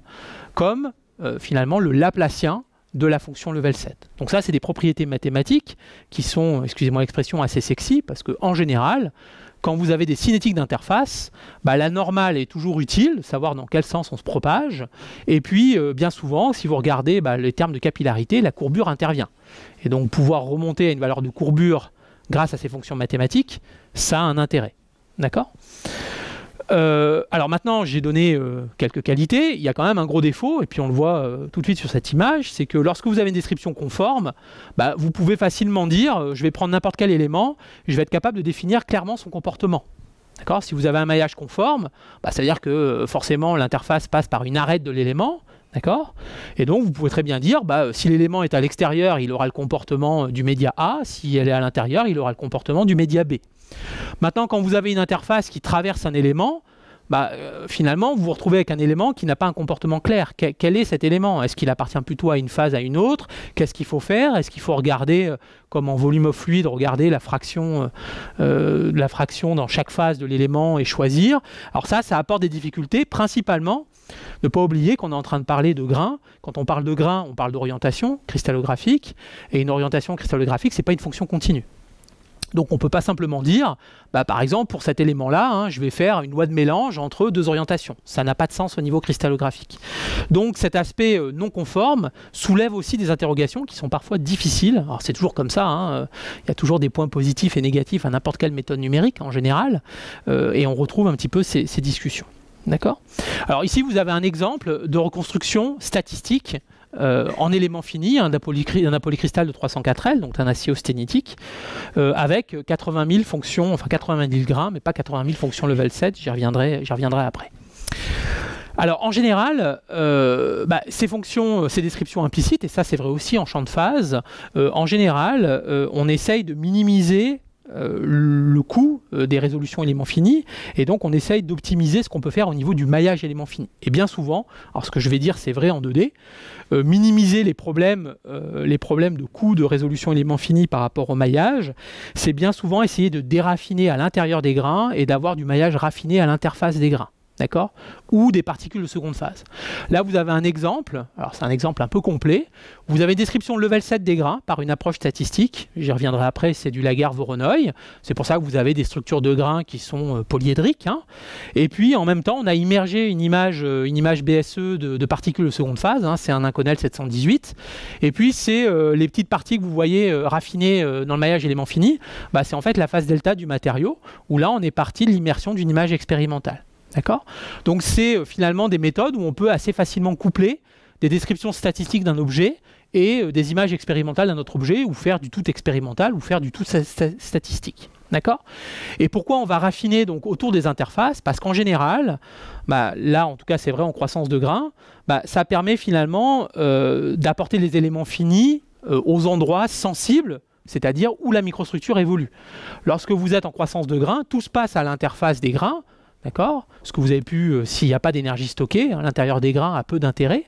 comme finalement le Laplacien de la fonction level set. Donc ça, c'est des propriétés mathématiques qui sont, excusez-moi l'expression, assez sexy, parce qu'en général, quand vous avez des cinétiques d'interface, la normale est toujours utile, savoir dans quel sens on se propage, et puis bien souvent, si vous regardez les termes de capillarité, la courbure intervient. Et donc pouvoir remonter à une valeur de courbure grâce à ces fonctions mathématiques, ça a un intérêt. D'accord ? Alors maintenant, j'ai donné quelques qualités. Il y a quand même un gros défaut, et puis on le voit tout de suite sur cette image, c'est que lorsque vous avez une description conforme, vous pouvez facilement dire, je vais prendre n'importe quel élément, je vais être capable de définir clairement son comportement. D'accord ? Si vous avez un maillage conforme, ça veut dire que forcément l'interface passe par une arête de l'élément. D'accord ? Et donc vous pouvez très bien dire, si l'élément est à l'extérieur, il aura le comportement du média A, si elle est à l'intérieur, il aura le comportement du média B. Maintenant, quand vous avez une interface qui traverse un élément, finalement, vous vous retrouvez avec un élément qui n'a pas un comportement clair. Quel est cet élément? Est-ce qu'il appartient plutôt à une phase, à une autre? Qu'est-ce qu'il faut faire? Est-ce qu'il faut regarder, comme en volume of fluid, regarder la fraction dans chaque phase de l'élément et choisir? Alors ça apporte des difficultés, principalement. Ne pas oublier qu'on est en train de parler de grains. Quand on parle de grains, on parle d'orientation cristallographique. Et une orientation cristallographique, ce n'est pas une fonction continue. Donc on ne peut pas simplement dire, par exemple, pour cet élément-là, je vais faire une loi de mélange entre deux orientations. Ça n'a pas de sens au niveau cristallographique. Donc cet aspect non conforme soulève aussi des interrogations qui sont parfois difficiles. Alors c'est toujours comme ça, il y a toujours des points positifs et négatifs à n'importe quelle méthode numérique en général, et on retrouve un petit peu ces discussions. D'accord ? Alors ici, vous avez un exemple de reconstruction statistique en éléments finis, d'un polycristal de 304L, donc un acier austénitique, avec 80 000 fonctions, enfin 80 000 grains, mais pas 80 000 fonctions level 7, j'y reviendrai après. Alors en général, ces fonctions, ces descriptions implicites, et ça c'est vrai aussi en champ de phase, en général, on essaye de minimiser le coût des résolutions éléments finis, et donc on essaye d'optimiser ce qu'on peut faire au niveau du maillage éléments finis. Et bien souvent, alors ce que je vais dire c'est vrai en 2D, minimiser les problèmes de coût de résolution éléments finis par rapport au maillage, c'est bien souvent essayer de déraffiner à l'intérieur des grains et d'avoir du maillage raffiné à l'interface des grains. D'accord ? Ou des particules de seconde phase. Là, vous avez un exemple, alors c'est un exemple un peu complet. Vous avez une description level 7 des grains par une approche statistique. J'y reviendrai après, c'est du Lagarde-Voronoi. C'est pour ça que vous avez des structures de grains qui sont polyédriques. Et puis, en même temps, on a immergé une image BSE de particules de seconde phase. C'est un Inconel 718. Et puis, c'est les petites parties que vous voyez raffinées dans le maillage élément fini. C'est en fait la phase delta du matériau, où là, on est parti de l'immersion d'une image expérimentale. D'accord ? Donc c'est finalement des méthodes où on peut assez facilement coupler des descriptions statistiques d'un objet et des images expérimentales d'un autre objet, ou faire du tout expérimental, ou faire du tout statistique. D'accord ? Et pourquoi on va raffiner donc autour des interfaces ? Parce qu'en général, là en tout cas c'est vrai en croissance de grains, ça permet finalement d'apporter les éléments finis aux endroits sensibles, c'est-à-dire où la microstructure évolue. Lorsque vous êtes en croissance de grains, tout se passe à l'interface des grains. D'accord ? Ce que vous avez pu, s'il n'y a pas d'énergie stockée, à l'intérieur des grains a peu d'intérêt.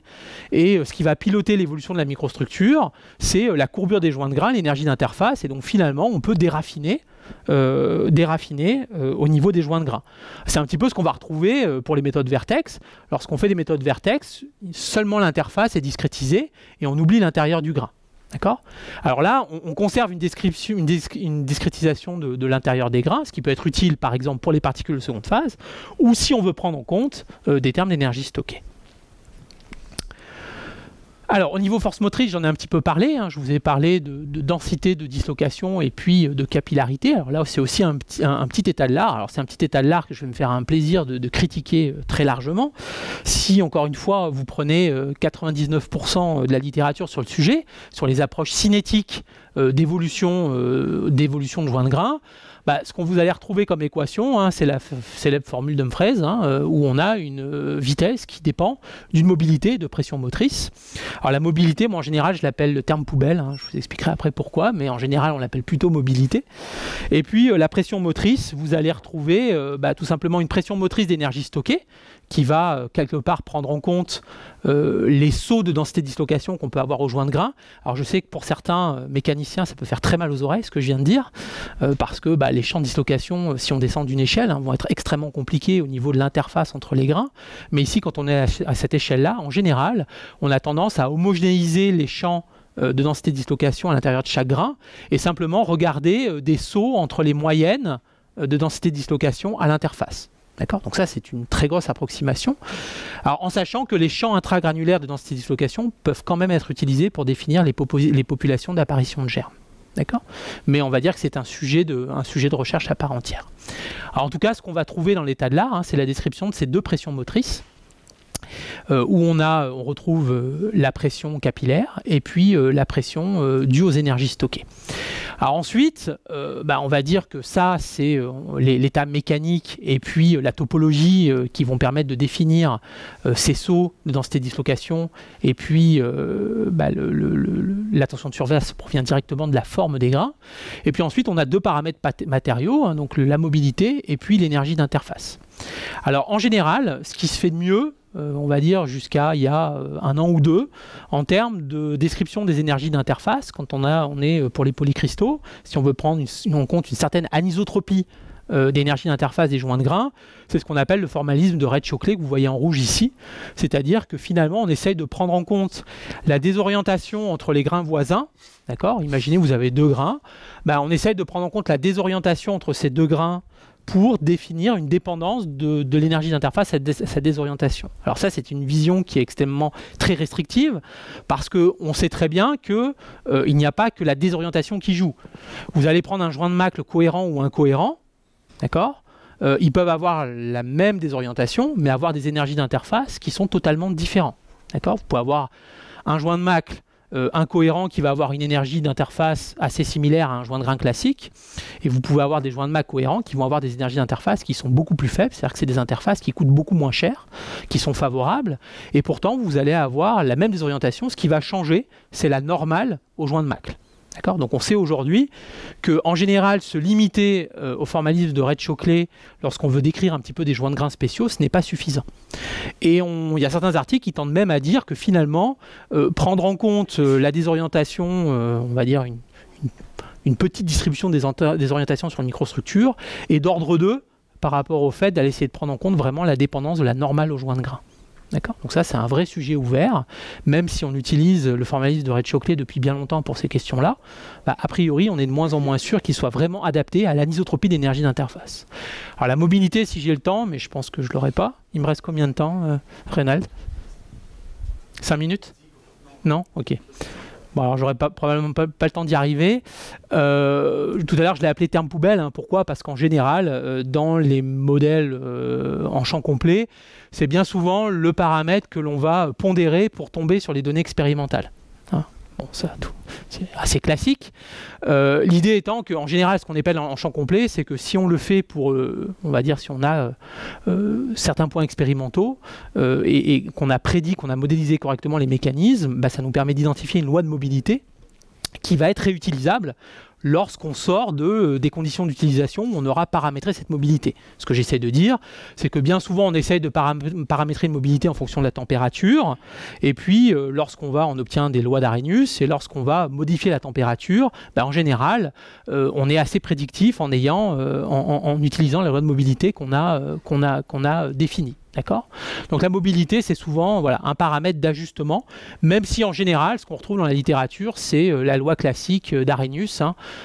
Et ce qui va piloter l'évolution de la microstructure, c'est la courbure des joints de grains, l'énergie d'interface. Et donc finalement, on peut déraffiner au niveau des joints de grains. C'est un petit peu ce qu'on va retrouver pour les méthodes vertex. Lorsqu'on fait des méthodes vertex, seulement l'interface est discrétisée et on oublie l'intérieur du grain. D'accord ? Alors là, on conserve une discrétisation de l'intérieur des grains, ce qui peut être utile par exemple pour les particules de seconde phase, ou si on veut prendre en compte des termes d'énergie stockée. Alors, au niveau force motrice, j'en ai un petit peu parlé. Je vous ai parlé de densité de dislocation et puis de capillarité. Alors là, c'est aussi un petit état de l'art. Alors, c'est un petit état de l'art que je vais me faire un plaisir de critiquer très largement. Si, encore une fois, vous prenez 99% de la littérature sur le sujet, sur les approches cinétiques d'évolution de joints de grains, ce qu'on vous allez retrouver comme équation, c'est la célèbre formule d'Humphreys, où on a une vitesse qui dépend d'une mobilité de pression motrice. Alors la mobilité, moi en général, je l'appelle le terme poubelle, je vous expliquerai après pourquoi, mais en général, on l'appelle plutôt mobilité. Et puis la pression motrice, vous allez retrouver tout simplement une pression motrice d'énergie stockée, qui va quelque part prendre en compte les sauts de densité de dislocation qu'on peut avoir au joint de grain. Alors je sais que pour certains mécaniciens mécanicien, ça peut faire très mal aux oreilles, ce que je viens de dire, parce que les champs de dislocation, si on descend d'une échelle, vont être extrêmement compliqués au niveau de l'interface entre les grains. Mais ici, quand on est à cette échelle-là, en général, on a tendance à homogénéiser les champs de densité de dislocation à l'intérieur de chaque grain et simplement regarder des sauts entre les moyennes de densité de dislocation à l'interface. D'accord ? Donc ça, c'est une très grosse approximation. Alors, en sachant que les champs intragranulaires de densité de dislocation peuvent quand même être utilisés pour définir les populations d'apparition de germes. D'accord ? Mais on va dire que c'est un sujet de recherche à part entière. Alors, en tout cas, ce qu'on va trouver dans l'état de l'art, c'est la description de ces deux pressions motrices. Où on retrouve la pression capillaire et puis la pression due aux énergies stockées. Alors ensuite, on va dire que ça, c'est l'état mécanique et puis la topologie qui vont permettre de définir ces sauts de densité de dislocation et puis la tension de surface provient directement de la forme des grains. Et puis ensuite, on a deux paramètres matériaux, donc la mobilité et puis l'énergie d'interface. Alors en général, ce qui se fait de mieux, on va dire jusqu'à il y a un an ou deux, en termes de description des énergies d'interface, quand on est pour les polycristaux, si on veut prendre en compte une certaine anisotropie d'énergie d'interface des joints de grains, c'est ce qu'on appelle le formalisme de Red-Shockley que vous voyez en rouge ici, c'est-à-dire que finalement on essaye de prendre en compte la désorientation entre les grains voisins, d'accord ? Imaginez vous avez deux grains, on essaye de prendre en compte la désorientation entre ces deux grains pour définir une dépendance de l'énergie d'interface à sa désorientation. Alors ça, c'est une vision qui est extrêmement très restrictive, parce qu'on sait très bien qu'il n'y a pas que la désorientation qui joue. Vous allez prendre un joint de Macle cohérent ou incohérent, d'accord ? Ils peuvent avoir la même désorientation, mais avoir des énergies d'interface qui sont totalement différentes. D'accord ? Vous pouvez avoir un joint de Macle incohérent qui va avoir une énergie d'interface assez similaire à un joint de grain classique, et vous pouvez avoir des joints de Macle cohérents qui vont avoir des énergies d'interface qui sont beaucoup plus faibles, c'est-à-dire que c'est des interfaces qui coûtent beaucoup moins cher, qui sont favorables, et pourtant vous allez avoir la même désorientation. Ce qui va changer, c'est la normale au joint de Macle. D'accord ? Donc on sait aujourd'hui qu'en général, se limiter au formalisme de Red-Shockley lorsqu'on veut décrire un petit peu des joints de grains spéciaux, ce n'est pas suffisant. Et il y a certains articles qui tentent même à dire que finalement, prendre en compte la désorientation, on va dire une petite distribution des orientations sur une microstructure, est d'ordre 2 par rapport au fait d'aller essayer de prendre en compte vraiment la dépendance de la normale au joint de grains. D'accord ? Donc ça, c'est un vrai sujet ouvert, même si on utilise le formalisme de Red-Shockley depuis bien longtemps pour ces questions-là, a priori, on est de moins en moins sûr qu'il soit vraiment adapté à l'anisotropie d'énergie d'interface. Alors la mobilité, si j'ai le temps, mais je pense que je ne l'aurai pas. Il me reste combien de temps, Reynald ? 5 minutes ? Non ? Ok. Bon, alors j'aurais probablement pas le temps d'y arriver. Tout à l'heure, je l'ai appelé terme poubelle. Pourquoi ? Parce qu'en général, dans les modèles en champ complet, c'est bien souvent le paramètre que l'on va pondérer pour tomber sur les données expérimentales. Bon, ça, c'est assez classique. L'idée étant qu'en général, ce qu'on appelle en champ complet, c'est que si on le fait pour, on va dire, si on a certains points expérimentaux et qu'on a prédit, qu'on a modélisé correctement les mécanismes, ça nous permet d'identifier une loi de mobilité qui va être réutilisable lorsqu'on sort des conditions d'utilisation où on aura paramétré cette mobilité. Ce que j'essaie de dire, c'est que bien souvent on essaye de paramétrer une mobilité en fonction de la température, et puis on obtient des lois d'Arrhenius, et lorsqu'on va modifier la température, en général, on est assez prédictif en utilisant les lois de mobilité qu'on a définies. D'accord ? Donc la mobilité, c'est souvent un paramètre d'ajustement, même si en général, ce qu'on retrouve dans la littérature, c'est la loi classique d'Arrhenius,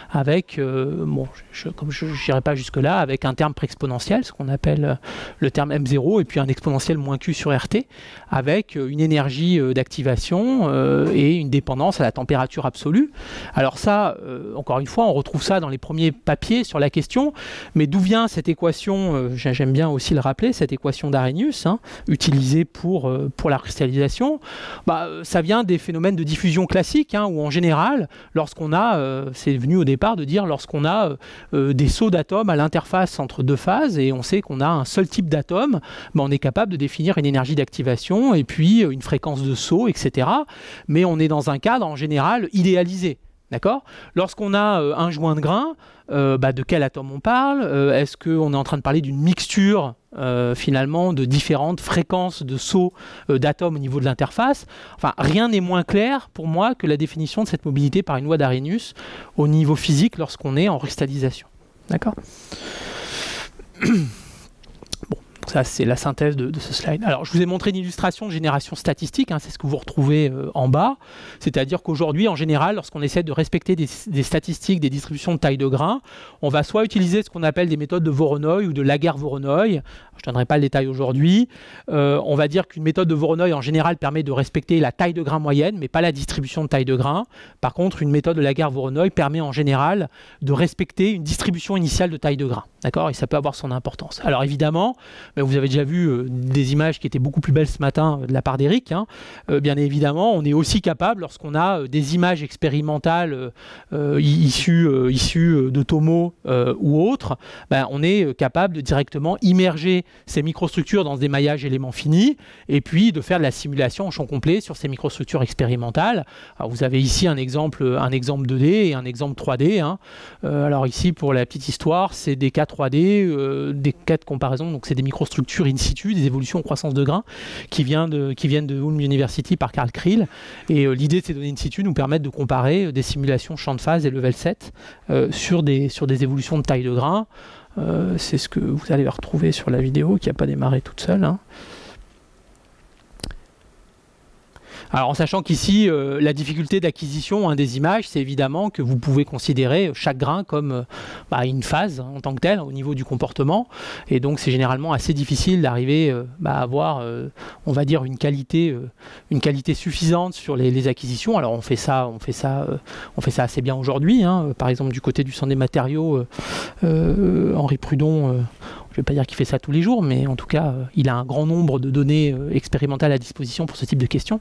avec, comme je n'irai pas jusque-là, avec un terme préexponentiel, ce qu'on appelle le terme M0, et puis un exponentiel moins Q sur RT, avec une énergie d'activation et une dépendance à la température absolue. Alors ça, encore une fois, on retrouve ça dans les premiers papiers sur la question, mais d'où vient cette équation, j'aime bien aussi le rappeler, cette équation d'Arrhenius, utilisée pour la cristallisation, ça vient des phénomènes de diffusion classiques, où en général, lorsqu'on a, c'est venu au départ de dire, lorsqu'on a des sauts d'atomes à l'interface entre deux phases, et on sait qu'on a un seul type d'atome, on est capable de définir une énergie d'activation, et puis une fréquence de saut, etc. Mais on est dans un cadre en général idéalisé. D'accord. Lorsqu'on a un joint de grain, de quel atome on parle? Est-ce qu'on est en train de parler d'une mixture finalement de différentes fréquences de sauts d'atomes au niveau de l'interface? Enfin, rien n'est moins clair pour moi que la définition de cette mobilité par une loi d'Arrhenius au niveau physique lorsqu'on est en cristallisation. D'accord. Ça, c'est la synthèse de ce slide. Alors, je vous ai montré une illustration de génération statistique, hein, c'est ce que vous retrouvez en bas. C'est-à-dire qu'aujourd'hui, en général, lorsqu'on essaie de respecter des statistiques, des distributions de taille de grain, on va soit utiliser ce qu'on appelle des méthodes de Voronoi ou de Laguerre-Voronoi. Je ne donnerai pas le détail aujourd'hui. On va dire qu'une méthode de Voronoi, en général, permet de respecter la taille de grain moyenne, mais pas la distribution de taille de grain. Par contre, une méthode de Laguerre-Voronoi permet en général de respecter une distribution initiale de taille de grain. D'accord? Et ça peut avoir son importance. Alors, évidemment, vous avez déjà vu des images qui étaient beaucoup plus belles ce matin de la part d'Eric. Hein. Bien évidemment, on est aussi capable, lorsqu'on a des images expérimentales issues de Tomo ou autres, on est capable de directement immerger ces microstructures dans des maillages éléments finis et puis de faire de la simulation en champ complet sur ces microstructures expérimentales. Alors, vous avez ici un exemple 2D et un exemple 3D. Hein. Alors ici, pour la petite histoire, c'est des cas 3D, des cas de comparaison, donc c'est des microstructures in situ, des évolutions en croissance de grains qui viennent de Ulm University par Karl Kriel. Et l'idée de ces données in situ nous permettent de comparer des simulations champ de phase et level 7 sur des évolutions de taille de grains. C'est ce que vous allez retrouver sur la vidéo qui n'a pas démarré toute seule. Hein. Alors en sachant qu'ici, la difficulté d'acquisition des images, c'est évidemment que vous pouvez considérer chaque grain comme une phase en tant que telle au niveau du comportement. Et donc c'est généralement assez difficile d'arriver à avoir, on va dire, une qualité suffisante sur les acquisitions. Alors on fait ça assez bien aujourd'hui. Hein. Par exemple du côté du Centre des matériaux, Henri Prudon, je ne vais pas dire qu'il fait ça tous les jours, mais en tout cas, il a un grand nombre de données expérimentales à disposition pour ce type de questions.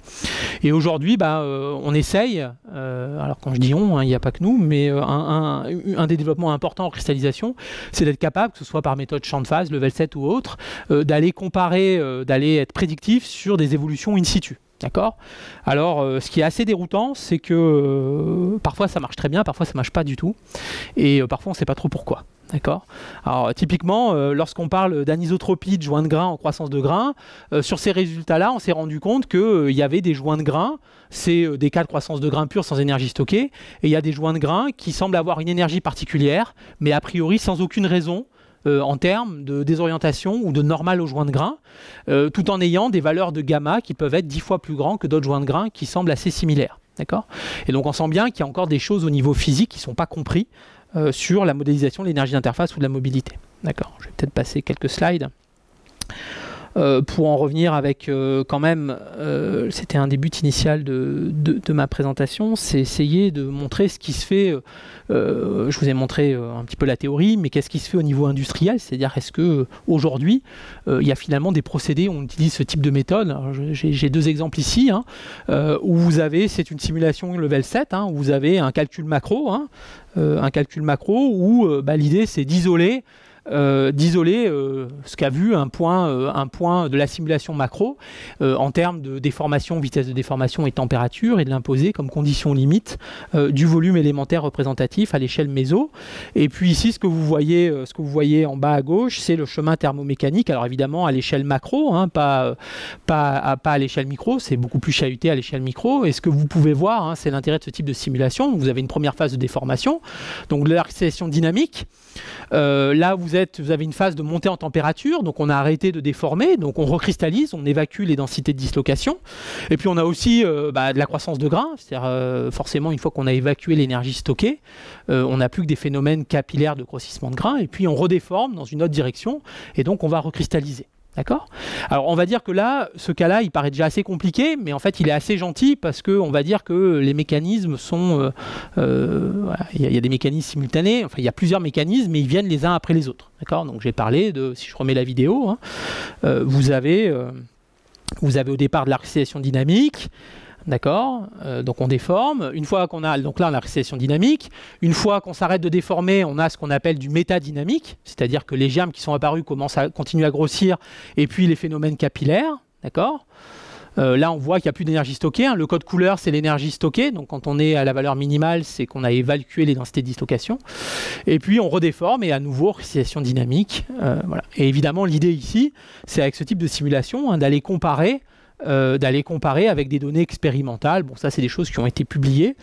Et aujourd'hui, on essaye, alors quand je dis on, il n'y a pas que nous, mais un des développements importants en cristallisation, c'est d'être capable, que ce soit par méthode champ de phase, level 7 ou autre, d'aller comparer, d'aller être prédictif sur des évolutions in situ. D'accord? Alors, ce qui est assez déroutant, c'est que parfois ça marche très bien, parfois ça ne marche pas du tout, et parfois on ne sait pas trop pourquoi. D'accord? Alors, typiquement, lorsqu'on parle d'anisotropie de joints de grains en croissance de grains, sur ces résultats-là, on s'est rendu compte qu'il y avait des joints de grains, c'est des cas de croissance de grains purs sans énergie stockée, et il y a des joints de grains qui semblent avoir une énergie particulière, mais a priori sans aucune raison, en termes de désorientation ou de normal au joint de grain, tout en ayant des valeurs de gamma qui peuvent être 10 fois plus grands que d'autres joints de grain qui semblent assez similaires. D'accord? Et donc on sent bien qu'il y a encore des choses au niveau physique qui ne sont pas comprises sur la modélisation de l'énergie d'interface ou de la mobilité. D'accord? Je vais peut-être passer quelques slides. Pour en revenir avec quand même, c'était un début initial de ma présentation, c'est essayer de montrer ce qui se fait, je vous ai montré un petit peu la théorie, mais qu'est-ce qui se fait au niveau industriel, c'est-à-dire est-ce qu'aujourd'hui, il y a finalement des procédés où on utilise ce type de méthode. J'ai deux exemples ici, hein, où vous avez, c'est une simulation level 7, hein, où vous avez un calcul macro, hein, où l'idée c'est d'isoler ce qu'a vu un point de la simulation macro en termes de déformation, vitesse de déformation et température, et de l'imposer comme condition limite du volume élémentaire représentatif à l'échelle méso. Et puis ici, ce que vous voyez en bas à gauche, c'est le chemin thermomécanique. Alors évidemment à l'échelle macro, hein, pas à l'échelle micro, c'est beaucoup plus chahuté à l'échelle micro. Et ce que vous pouvez voir, hein, c'est l'intérêt de ce type de simulation. Vous avez une première phase de déformation, donc de la cristallisation dynamique. Là, vous avez une phase de montée en température, donc on a arrêté de déformer, donc on recristallise, on évacue les densités de dislocation. Et puis on a aussi de la croissance de grains, c'est-à-dire forcément une fois qu'on a évacué l'énergie stockée, on n'a plus que des phénomènes capillaires de grossissement de grains, et puis on redéforme dans une autre direction, et donc on va recristalliser. D'accord? Alors on va dire que là, ce cas-là, il paraît déjà assez compliqué, mais en fait il est assez gentil parce qu'on va dire que les mécanismes sont... voilà, il y a des mécanismes simultanés, enfin il y a plusieurs mécanismes, mais ils viennent les uns après les autres. D'accord? Donc j'ai parlé de, si je remets la vidéo, hein, vous avez au départ de la cristallisation dynamique. D'accord, donc on déforme. Une fois qu'on a, donc là on a la cristallisation dynamique. Une fois qu'on s'arrête de déformer, on a ce qu'on appelle du métadynamique, c'est-à-dire que les germes qui sont apparus continuent à grossir, et puis les phénomènes capillaires. D'accord. Là, on voit qu'il n'y a plus d'énergie stockée. Hein. Le code couleur, c'est l'énergie stockée. Donc, quand on est à la valeur minimale, c'est qu'on a évacué les densités de dislocation. Et puis, on redéforme et à nouveau, récupération dynamique. Voilà. Et évidemment, l'idée ici, c'est avec ce type de simulation, hein, d'aller comparer avec des données expérimentales. Bon, ça, c'est des choses qui ont été publiées.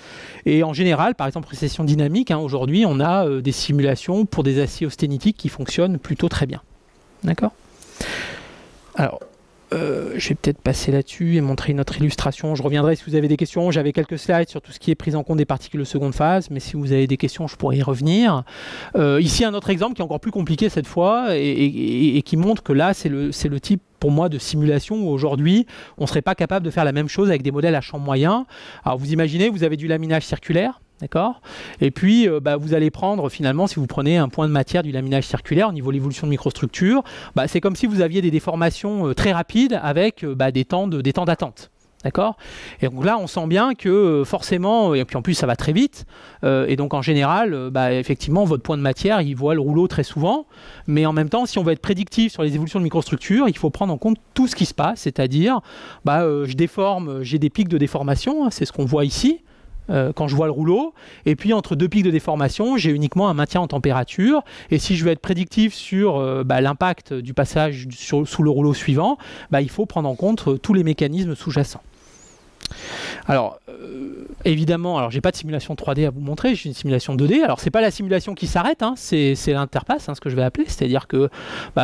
Et en général, par exemple, récession dynamique, hein, aujourd'hui, on a des simulations pour des aciers austénitiques qui fonctionnent plutôt très bien. D'accord ? Alors, je vais peut-être passer là-dessus et montrer une autre illustration. Je reviendrai si vous avez des questions. J'avais quelques slides sur tout ce qui est prise en compte des particules de seconde phase, mais si vous avez des questions, je pourrais y revenir. Ici, un autre exemple qui est encore plus compliqué cette fois et qui montre que là, c'est le type, pour moi, de simulation où aujourd'hui, on ne serait pas capable de faire la même chose avec des modèles à champ moyen. Alors, vous imaginez, vous avez du laminage circulaire. D'accord ? Et puis, vous allez prendre, finalement, si vous prenez un point de matière du laminage circulaire au niveau de l'évolution de microstructure, c'est comme si vous aviez des déformations très rapides avec des temps d'attente. D'accord ? Et donc là, on sent bien que forcément, et puis en plus, ça va très vite. Et donc, en général, effectivement, votre point de matière, il voit le rouleau très souvent. Mais en même temps, si on veut être prédictif sur les évolutions de microstructure, il faut prendre en compte tout ce qui se passe. C'est-à-dire, je déforme, j'ai des pics de déformation, hein, c'est ce qu'on voit ici. Quand je vois le rouleau, et puis entre deux pics de déformation, j'ai uniquement un maintien en température, et si je veux être prédictif sur l'impact du passage sous le rouleau suivant, il faut prendre en compte tous les mécanismes sous-jacents. Alors, évidemment, j'ai pas de simulation 3D à vous montrer, j'ai une simulation 2D. Alors, c'est pas la simulation qui s'arrête, hein, c'est l'interpasse, hein, ce que je vais appeler. C'est-à-dire que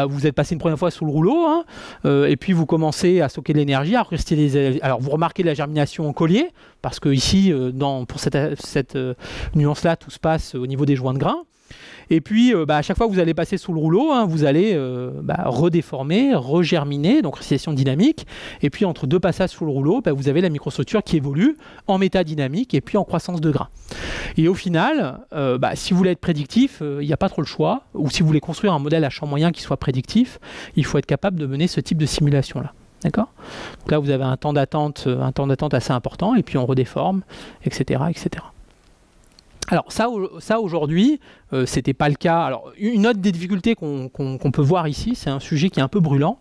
vous êtes passé une première fois sous le rouleau, hein, et puis vous commencez à stocker de l'énergie, à recrystalliser. Alors, vous remarquez la germination en collier, parce que ici, pour cette nuance-là, tout se passe au niveau des joints de grains. Et puis, à chaque fois que vous allez passer sous le rouleau, hein, vous allez redéformer, regerminer, donc récession dynamique. Et puis, entre deux passages sous le rouleau, vous avez la microstructure qui évolue en métadynamique et puis en croissance de grains. Et au final, si vous voulez être prédictif, il n'y a pas trop le choix. Ou si vous voulez construire un modèle à champ moyen qui soit prédictif, il faut être capable de mener ce type de simulation-là. D'accord ? Donc là, vous avez un temps d'attente assez important, et puis on redéforme, etc., etc. Alors ça aujourd'hui, c'était pas le cas. Alors une autre des difficultés qu'on peut voir ici, c'est un sujet qui est un peu brûlant,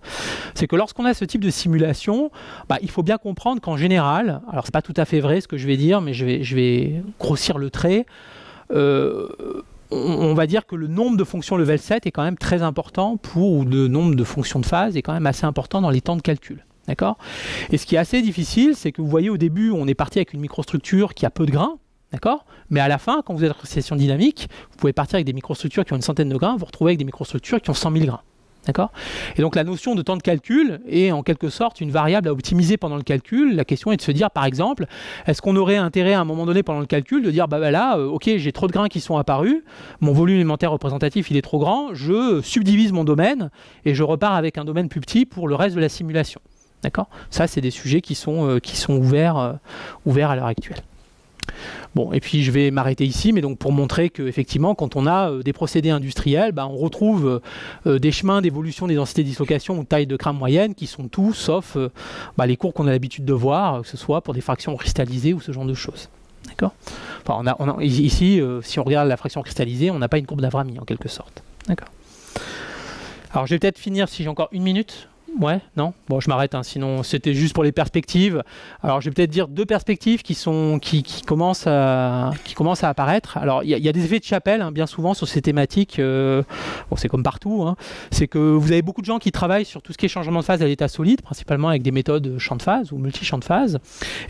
c'est que lorsqu'on a ce type de simulation, il faut bien comprendre qu'en général, alors c'est pas tout à fait vrai ce que je vais dire, mais je vais grossir le trait. On va dire que le nombre de fonctions level 7 est quand même très important ou le nombre de fonctions de phase est quand même assez important dans les temps de calcul. D'accord ? Et ce qui est assez difficile, c'est que vous voyez au début, on est parti avec une microstructure qui a peu de grains. D'accord ? Mais à la fin, quand vous êtes en récession dynamique, vous pouvez partir avec des microstructures qui ont une centaine de grains, vous retrouvez avec des microstructures qui ont 100 000 grains. D'accord ? Et donc la notion de temps de calcul est en quelque sorte une variable à optimiser pendant le calcul. La question est de se dire, par exemple, est-ce qu'on aurait intérêt à un moment donné pendant le calcul de dire, ok, j'ai trop de grains qui sont apparus, mon volume élémentaire représentatif il est trop grand, je subdivise mon domaine et je repars avec un domaine plus petit pour le reste de la simulation. D'accord ? Ça, c'est des sujets qui sont ouverts à l'heure actuelle. Bon, et puis je vais m'arrêter ici, mais donc pour montrer qu'effectivement, quand on a des procédés industriels, on retrouve des chemins d'évolution des densités de dislocation ou de taille de crâne moyenne qui sont tout sauf les cours qu'on a l'habitude de voir, que ce soit pour des fractions cristallisées ou ce genre de choses. D'accord ? Enfin, ici, si on regarde la fraction cristallisée, on n'a pas une courbe d'Avrami en quelque sorte. D'accord ? Alors je vais peut-être finir si j'ai encore une minute. Ouais, non ? Bon, je m'arrête, hein, sinon c'était juste pour les perspectives. Alors, je vais peut-être dire deux perspectives qui commencent à apparaître. Alors, il y a des effets de chapelle, hein, bien souvent, sur ces thématiques. C'est comme partout. Hein. C'est que vous avez beaucoup de gens qui travaillent sur tout ce qui est changement de phase à l'état solide, principalement avec des méthodes champ de phase ou multi-champ de phase.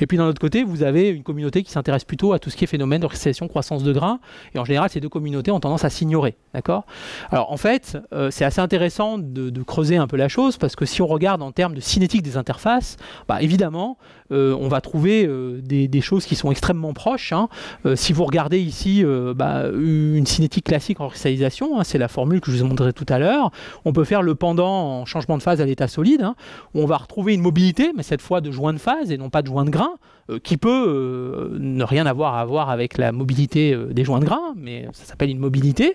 Et puis, d'un autre côté, vous avez une communauté qui s'intéresse plutôt à tout ce qui est phénomène de récession, croissance de grains. Et en général, ces deux communautés ont tendance à s'ignorer. D'accord ? Alors, en fait, c'est assez intéressant de creuser un peu la chose, parce que si on regarde en termes de cinétique des interfaces, évidemment, on va trouver des choses qui sont extrêmement proches. Hein. Si vous regardez ici une cinétique classique en cristallisation, hein, c'est la formule que je vous ai montrée tout à l'heure, on peut faire le pendant en changement de phase à l'état solide. Hein. On va retrouver une mobilité, mais cette fois de joint de phase et non pas de joint de grains, qui peut ne rien avoir à voir avec la mobilité des joints de grains, mais ça s'appelle une mobilité.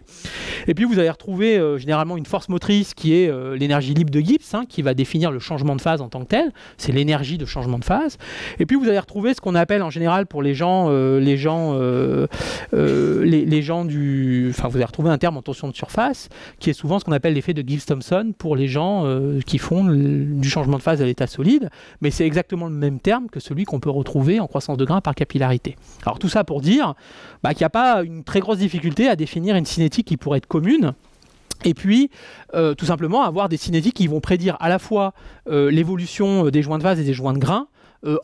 Et puis vous allez retrouver généralement une force motrice qui est l'énergie libre de Gibbs, hein, qui va définir le changement de phase en tant que tel. C'est l'énergie de changement de phase. Et puis vous allez retrouver ce qu'on appelle en général pour les gens du... Enfin, vous allez retrouver un terme en tension de surface, qui est souvent ce qu'on appelle l'effet de Gibbs-Thomson pour les gens qui font du changement de phase à l'état solide. Mais c'est exactement le même terme que celui qu'on peut retrouver en croissance de grain par capillarité. Alors tout ça pour dire qu'il n'y a pas une très grosse difficulté à définir une cinétique qui pourrait être commune. Et puis, tout simplement, avoir des cinétiques qui vont prédire à la fois l'évolution des joints de phase et des joints de grain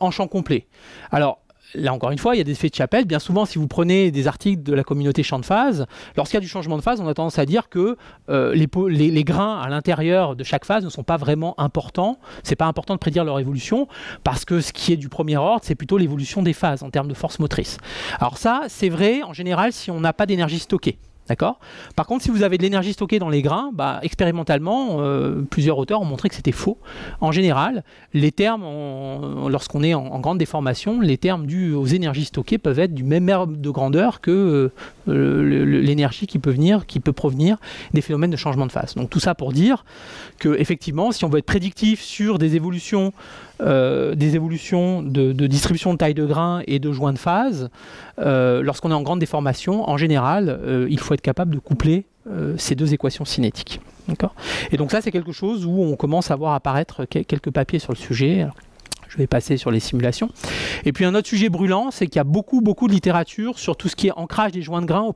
en champ complet. Alors, là encore une fois, il y a des effets de Chapelle. Bien souvent, si vous prenez des articles de la communauté champ de phase, lorsqu'il y a du changement de phase, on a tendance à dire que les grains à l'intérieur de chaque phase ne sont pas vraiment importants. C'est pas important de prédire leur évolution parce que ce qui est du premier ordre, c'est plutôt l'évolution des phases en termes de force motrice. Alors ça, c'est vrai en général si on n'a pas d'énergie stockée. D'accord ? Par contre, si vous avez de l'énergie stockée dans les grains, expérimentalement, plusieurs auteurs ont montré que c'était faux. En général, les termes, lorsqu'on est en grande déformation, les termes dus aux énergies stockées peuvent être du même ordre de grandeur que l'énergie qui peut provenir des phénomènes de changement de phase. Donc tout ça pour dire que effectivement, si on veut être prédictif sur des évolutions de distribution de taille de grain et de joints de phase, lorsqu'on est en grande déformation, en général, il faut être capable de coupler ces deux équations cinétiques. Et donc ça, c'est quelque chose où on commence à voir apparaître quelques papiers sur le sujet. Alors, je vais passer sur les simulations. Et puis un autre sujet brûlant, c'est qu'il y a beaucoup de littérature sur tout ce qui est ancrage des joints de grains aux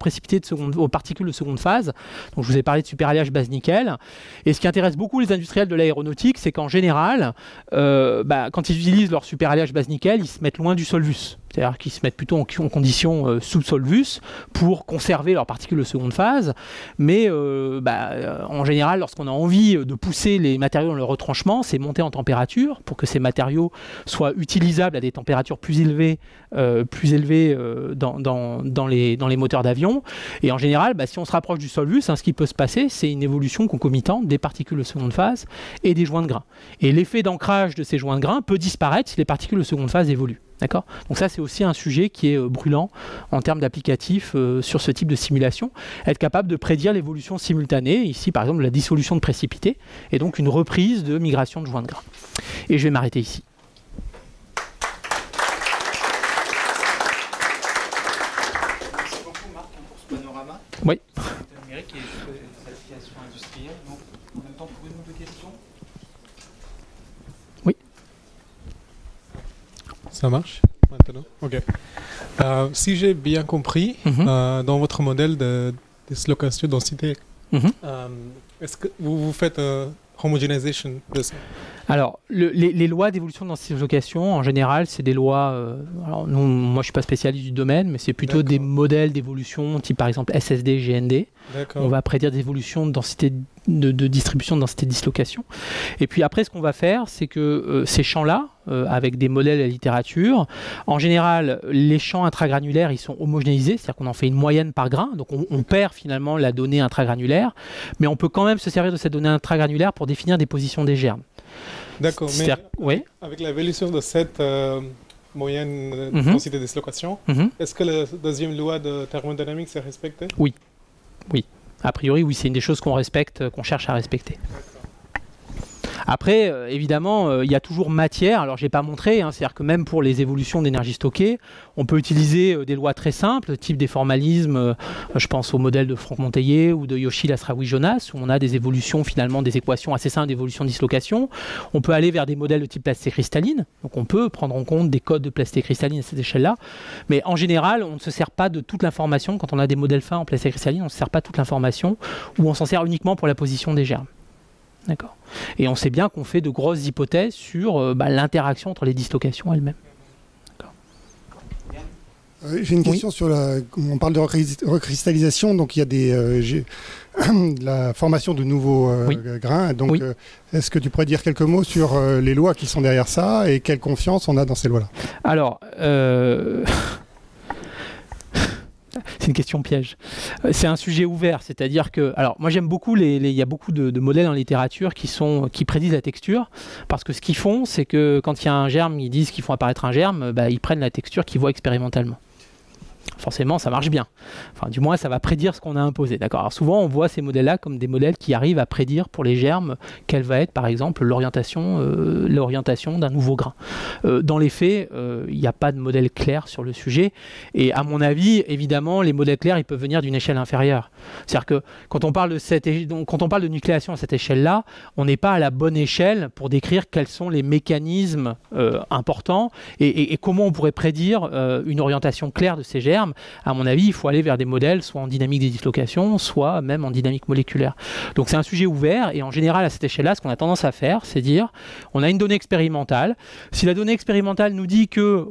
particules de seconde phase. Donc je vous ai parlé de superalliage base-nickel. Et ce qui intéresse beaucoup les industriels de l'aéronautique, c'est qu'en général, quand ils utilisent leur superalliage base-nickel, ils se mettent loin du solvus. C'est-à-dire qu'ils se mettent plutôt en condition sous-solvus pour conserver leurs particules de seconde phase. Mais en général, lorsqu'on a envie de pousser les matériaux dans le retranchement, c'est monter en température pour que ces matériaux soient utilisables à des températures plus élevées dans les moteurs d'avion. Et en général, si on se rapproche du solvus, ce qui peut se passer, c'est une évolution concomitante des particules de seconde phase et des joints de grain. Et l'effet d'ancrage de ces joints de grain peut disparaître si les particules de seconde phase évoluent. D'accord ? Donc ça, c'est aussi un sujet qui est brûlant en termes d'applicatifs sur ce type de simulation. Être capable de prédire l'évolution simultanée, ici par exemple la dissolution de précipités, et donc une reprise de migration de joints de grain. Et je vais m'arrêter ici. Merci beaucoup Marc pour ce panorama. Oui. Numérique et des applications industrielles. Donc, en même temps, pouvez-nous deux questions ? Oui. Ça marche maintenant? Ok. Si j'ai bien compris, dans votre modèle de dislocation densité, est-ce que vous faites homogénéisation de ça? Alors, les lois d'évolution dans ces locations, en général, c'est des lois... moi, je ne suis pas spécialiste du domaine, mais c'est plutôt des modèles d'évolution, type par exemple SSD, GND. On va prédire des évolutions de densité de distribution de densité de dislocation. Et puis après, ce qu'on va faire, c'est que ces champs-là, avec des modèles à la littérature, en général, les champs intragranulaires, ils sont homogénéisés, c'est-à-dire qu'on en fait une moyenne par grain, donc on perd finalement la donnée intragranulaire, mais on peut quand même se servir de cette donnée intragranulaire pour définir des positions des germes. D'accord, mais avec l'évolution de cette moyenne densité de dislocation, est-ce que la deuxième loi de thermodynamique s'est respectée? Oui. Oui. A priori, oui, c'est une des choses qu'on respecte, qu'on cherche à respecter. Après, évidemment, il y a toujours matière. Alors, je n'ai pas montré, c'est-à-dire que même pour les évolutions d'énergie stockée, on peut utiliser des lois très simples, type des formalismes. Je pense au modèle de Franck Monteillet ou de Yoshi Lasraoui-Jonas, où on a des évolutions, finalement, des équations assez simples d'évolution de dislocation. On peut aller vers des modèles de type plasticité cristalline. Donc, on peut prendre en compte des codes de plasticité cristalline à cette échelle-là. Mais en général, on ne se sert pas de toute l'information. Quand on a des modèles fins en plasticité cristalline, on ne se sert pas de toute l'information, ou on s'en sert uniquement pour la position des germes. D'accord. Et on sait bien qu'on fait de grosses hypothèses sur l'interaction entre les dislocations elles-mêmes. J'ai une question sur on parle de recristallisation, donc il y a la formation de nouveaux grains. Donc, est-ce que tu pourrais dire quelques mots sur les lois qui sont derrière ça et quelle confiance on a dans ces lois-là? Alors, c'est une question piège. C'est un sujet ouvert, c'est-à-dire que... Alors, moi j'aime beaucoup, il y a beaucoup de modèles en littérature qui prédisent la texture, parce que ce qu'ils font, c'est que quand il y a un germe, ils disent qu'ils font apparaître un germe, ils prennent la texture qu'ils voient expérimentalement. forcément ça marche bien. Enfin, du moins ça va prédire ce qu'on a imposé. D'accord. Alors souvent on voit ces modèles-là comme des modèles qui arrivent à prédire pour les germes quelle va être par exemple l'orientation d'un nouveau grain. Dans les faits, il n'y a pas de modèle clair sur le sujet. Et à mon avis, évidemment, les modèles clairs ils peuvent venir d'une échelle inférieure. C'est-à-dire que quand on parle de nucléation à cette échelle-là, on n'est pas à la bonne échelle pour décrire quels sont les mécanismes importants et comment on pourrait prédire une orientation claire de ces germes. À mon avis, il faut aller vers des modèles soit en dynamique des dislocations, soit même en dynamique moléculaire. Donc c'est un sujet ouvert et en général à cette échelle-là, ce qu'on a tendance à faire, c'est dire on a une donnée expérimentale. Si la donnée expérimentale nous dit que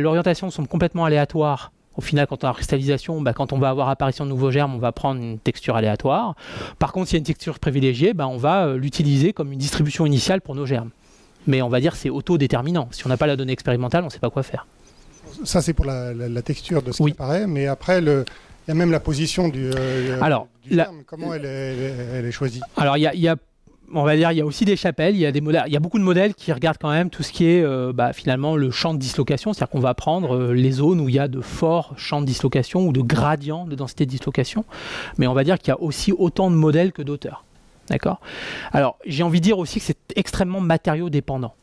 l'orientation semble complètement aléatoire, au final, quand on a cristallisation, quand on va avoir apparition de nouveaux germes, on va prendre une texture aléatoire. Par contre, s'il y a une texture privilégiée, on va l'utiliser comme une distribution initiale pour nos germes. Mais on va dire que c'est autodéterminant. Si on n'a pas la donnée expérimentale, on ne sait pas quoi faire. Ça, c'est pour la texture de ce qui apparaît, mais après, il y a même la position du germe. Comment elle est choisie? Alors, on va dire, il y a aussi des chapelles, il y a beaucoup de modèles qui regardent quand même tout ce qui est finalement le champ de dislocation, c'est-à-dire qu'on va prendre les zones où il y a de forts champs de dislocation ou de gradients de densité de dislocation, mais on va dire qu'il y a aussi autant de modèles que d'auteurs. D'accord. Alors, j'ai envie de dire aussi que c'est extrêmement matériaux dépendant.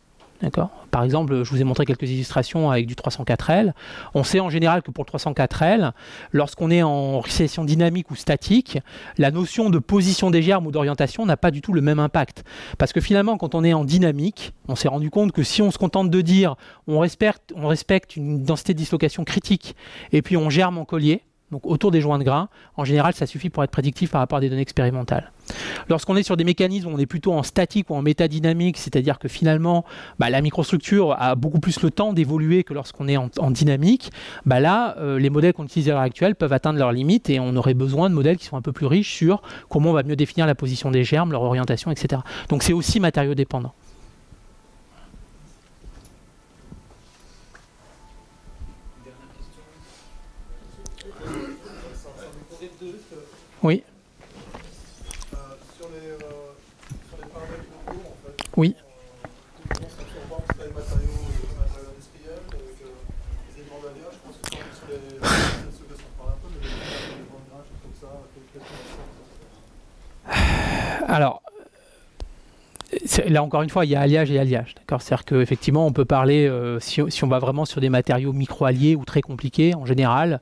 D'accord. Par exemple, je vous ai montré quelques illustrations avec du 304L. On sait en général que pour le 304L, lorsqu'on est en cristallisation dynamique ou statique, la notion de position des germes ou d'orientation n'a pas du tout le même impact. Parce que finalement, quand on est en dynamique, on s'est rendu compte que si on se contente de dire on respecte une densité de dislocation critique et puis on germe en collier, donc autour des joints de grains, en général, ça suffit pour être prédictif par rapport à des données expérimentales. Lorsqu'on est sur des mécanismes où on est plutôt en statique ou en métadynamique, c'est-à-dire que finalement, la microstructure a beaucoup plus le temps d'évoluer que lorsqu'on est en dynamique, là, les modèles qu'on utilise à l'heure actuelle peuvent atteindre leurs limites et on aurait besoin de modèles qui sont un peu plus riches sur comment on va mieux définir la position des germes, leur orientation, etc. Donc c'est aussi matériaux dépendant. Oui. Sur les paramètres locaux, en fait. Oui. Comment ça se comporte avec les matériaux industriels, avec les éléments d'alliage? Je pense que sur les ceux que ça parle un peu, mais les éléments de grains, choses comme ça. Alors, là encore une fois, il y a alliage et alliage. C'est-à-dire qu'effectivement, on peut parler, si on va vraiment sur des matériaux micro-alliés ou très compliqués, en général,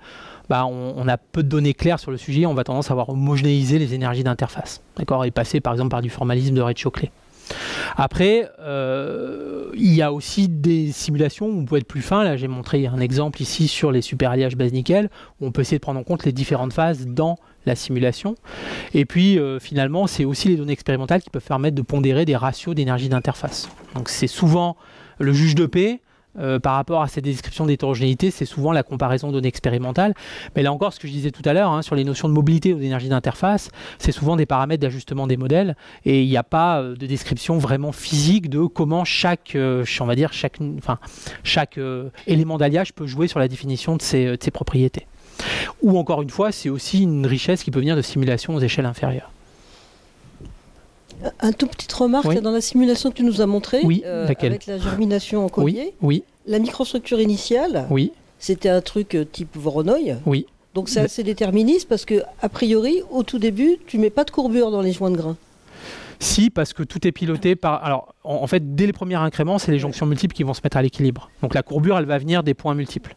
on a peu de données claires sur le sujet, on va tendance à avoir homogénéisé les énergies d'interface, et passer par exemple par du formalisme de Red-Shockley. Après, il y a aussi des simulations où on peut être plus fin. Là, j'ai montré un exemple ici sur les super-alliages base-nickel, où on peut essayer de prendre en compte les différentes phases dans la simulation. Et puis, finalement, c'est aussi les données expérimentales qui peuvent permettre de pondérer des ratios d'énergie d'interface. Donc, c'est souvent le juge de paix. Par rapport à ces descriptions d'hétérogénéité, c'est souvent la comparaison de données expérimentales. Mais là encore, ce que je disais tout à l'heure, sur les notions de mobilité ou d'énergie d'interface, c'est souvent des paramètres d'ajustement des modèles et il n'y a pas de description vraiment physique de comment chaque élément d'alliage peut jouer sur la définition de ses propriétés. Ou encore une fois, c'est aussi une richesse qui peut venir de simulations aux échelles inférieures. Un tout petite remarque, dans la simulation que tu nous as montrée, avec la germination en collier, la microstructure initiale, c'était un truc type Voronoi. Donc c'est assez déterministe parce que, a priori, au tout début, tu ne mets pas de courbure dans les joints de grains. Si, parce que tout est piloté par... Alors, en fait, dès les premiers incréments, c'est les jonctions multiples qui vont se mettre à l'équilibre. Donc la courbure, elle va venir des points multiples.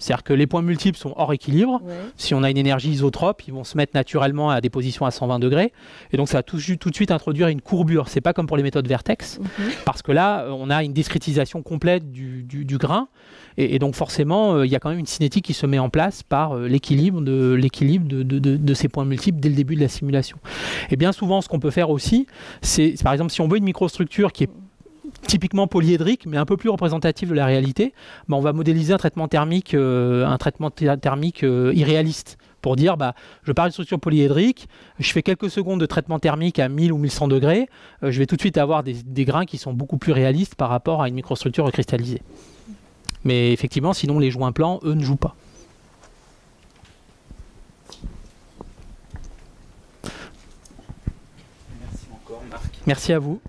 C'est-à-dire que les points multiples sont hors équilibre. Si on a une énergie isotrope, ils vont se mettre naturellement à des positions à 120 degrés. Et donc, ça va tout de suite introduire une courbure. C'est pas comme pour les méthodes vertex, parce que là, on a une discrétisation complète du grain. Et donc, forcément, il y a quand même une cinétique qui se met en place par l'équilibre de ces points multiples dès le début de la simulation. Et bien souvent, ce qu'on peut faire aussi, c'est, par exemple, si on veut une microstructure qui est typiquement polyédrique, mais un peu plus représentatif de la réalité, on va modéliser un traitement thermique irréaliste. Pour dire, je pars d'une structure polyédrique, je fais quelques secondes de traitement thermique à 1000 ou 1100 degrés, je vais tout de suite avoir des grains qui sont beaucoup plus réalistes par rapport à une microstructure recristallisée. Mais effectivement, sinon les joints plans, eux, ne jouent pas. Merci encore, Marc. Merci à vous.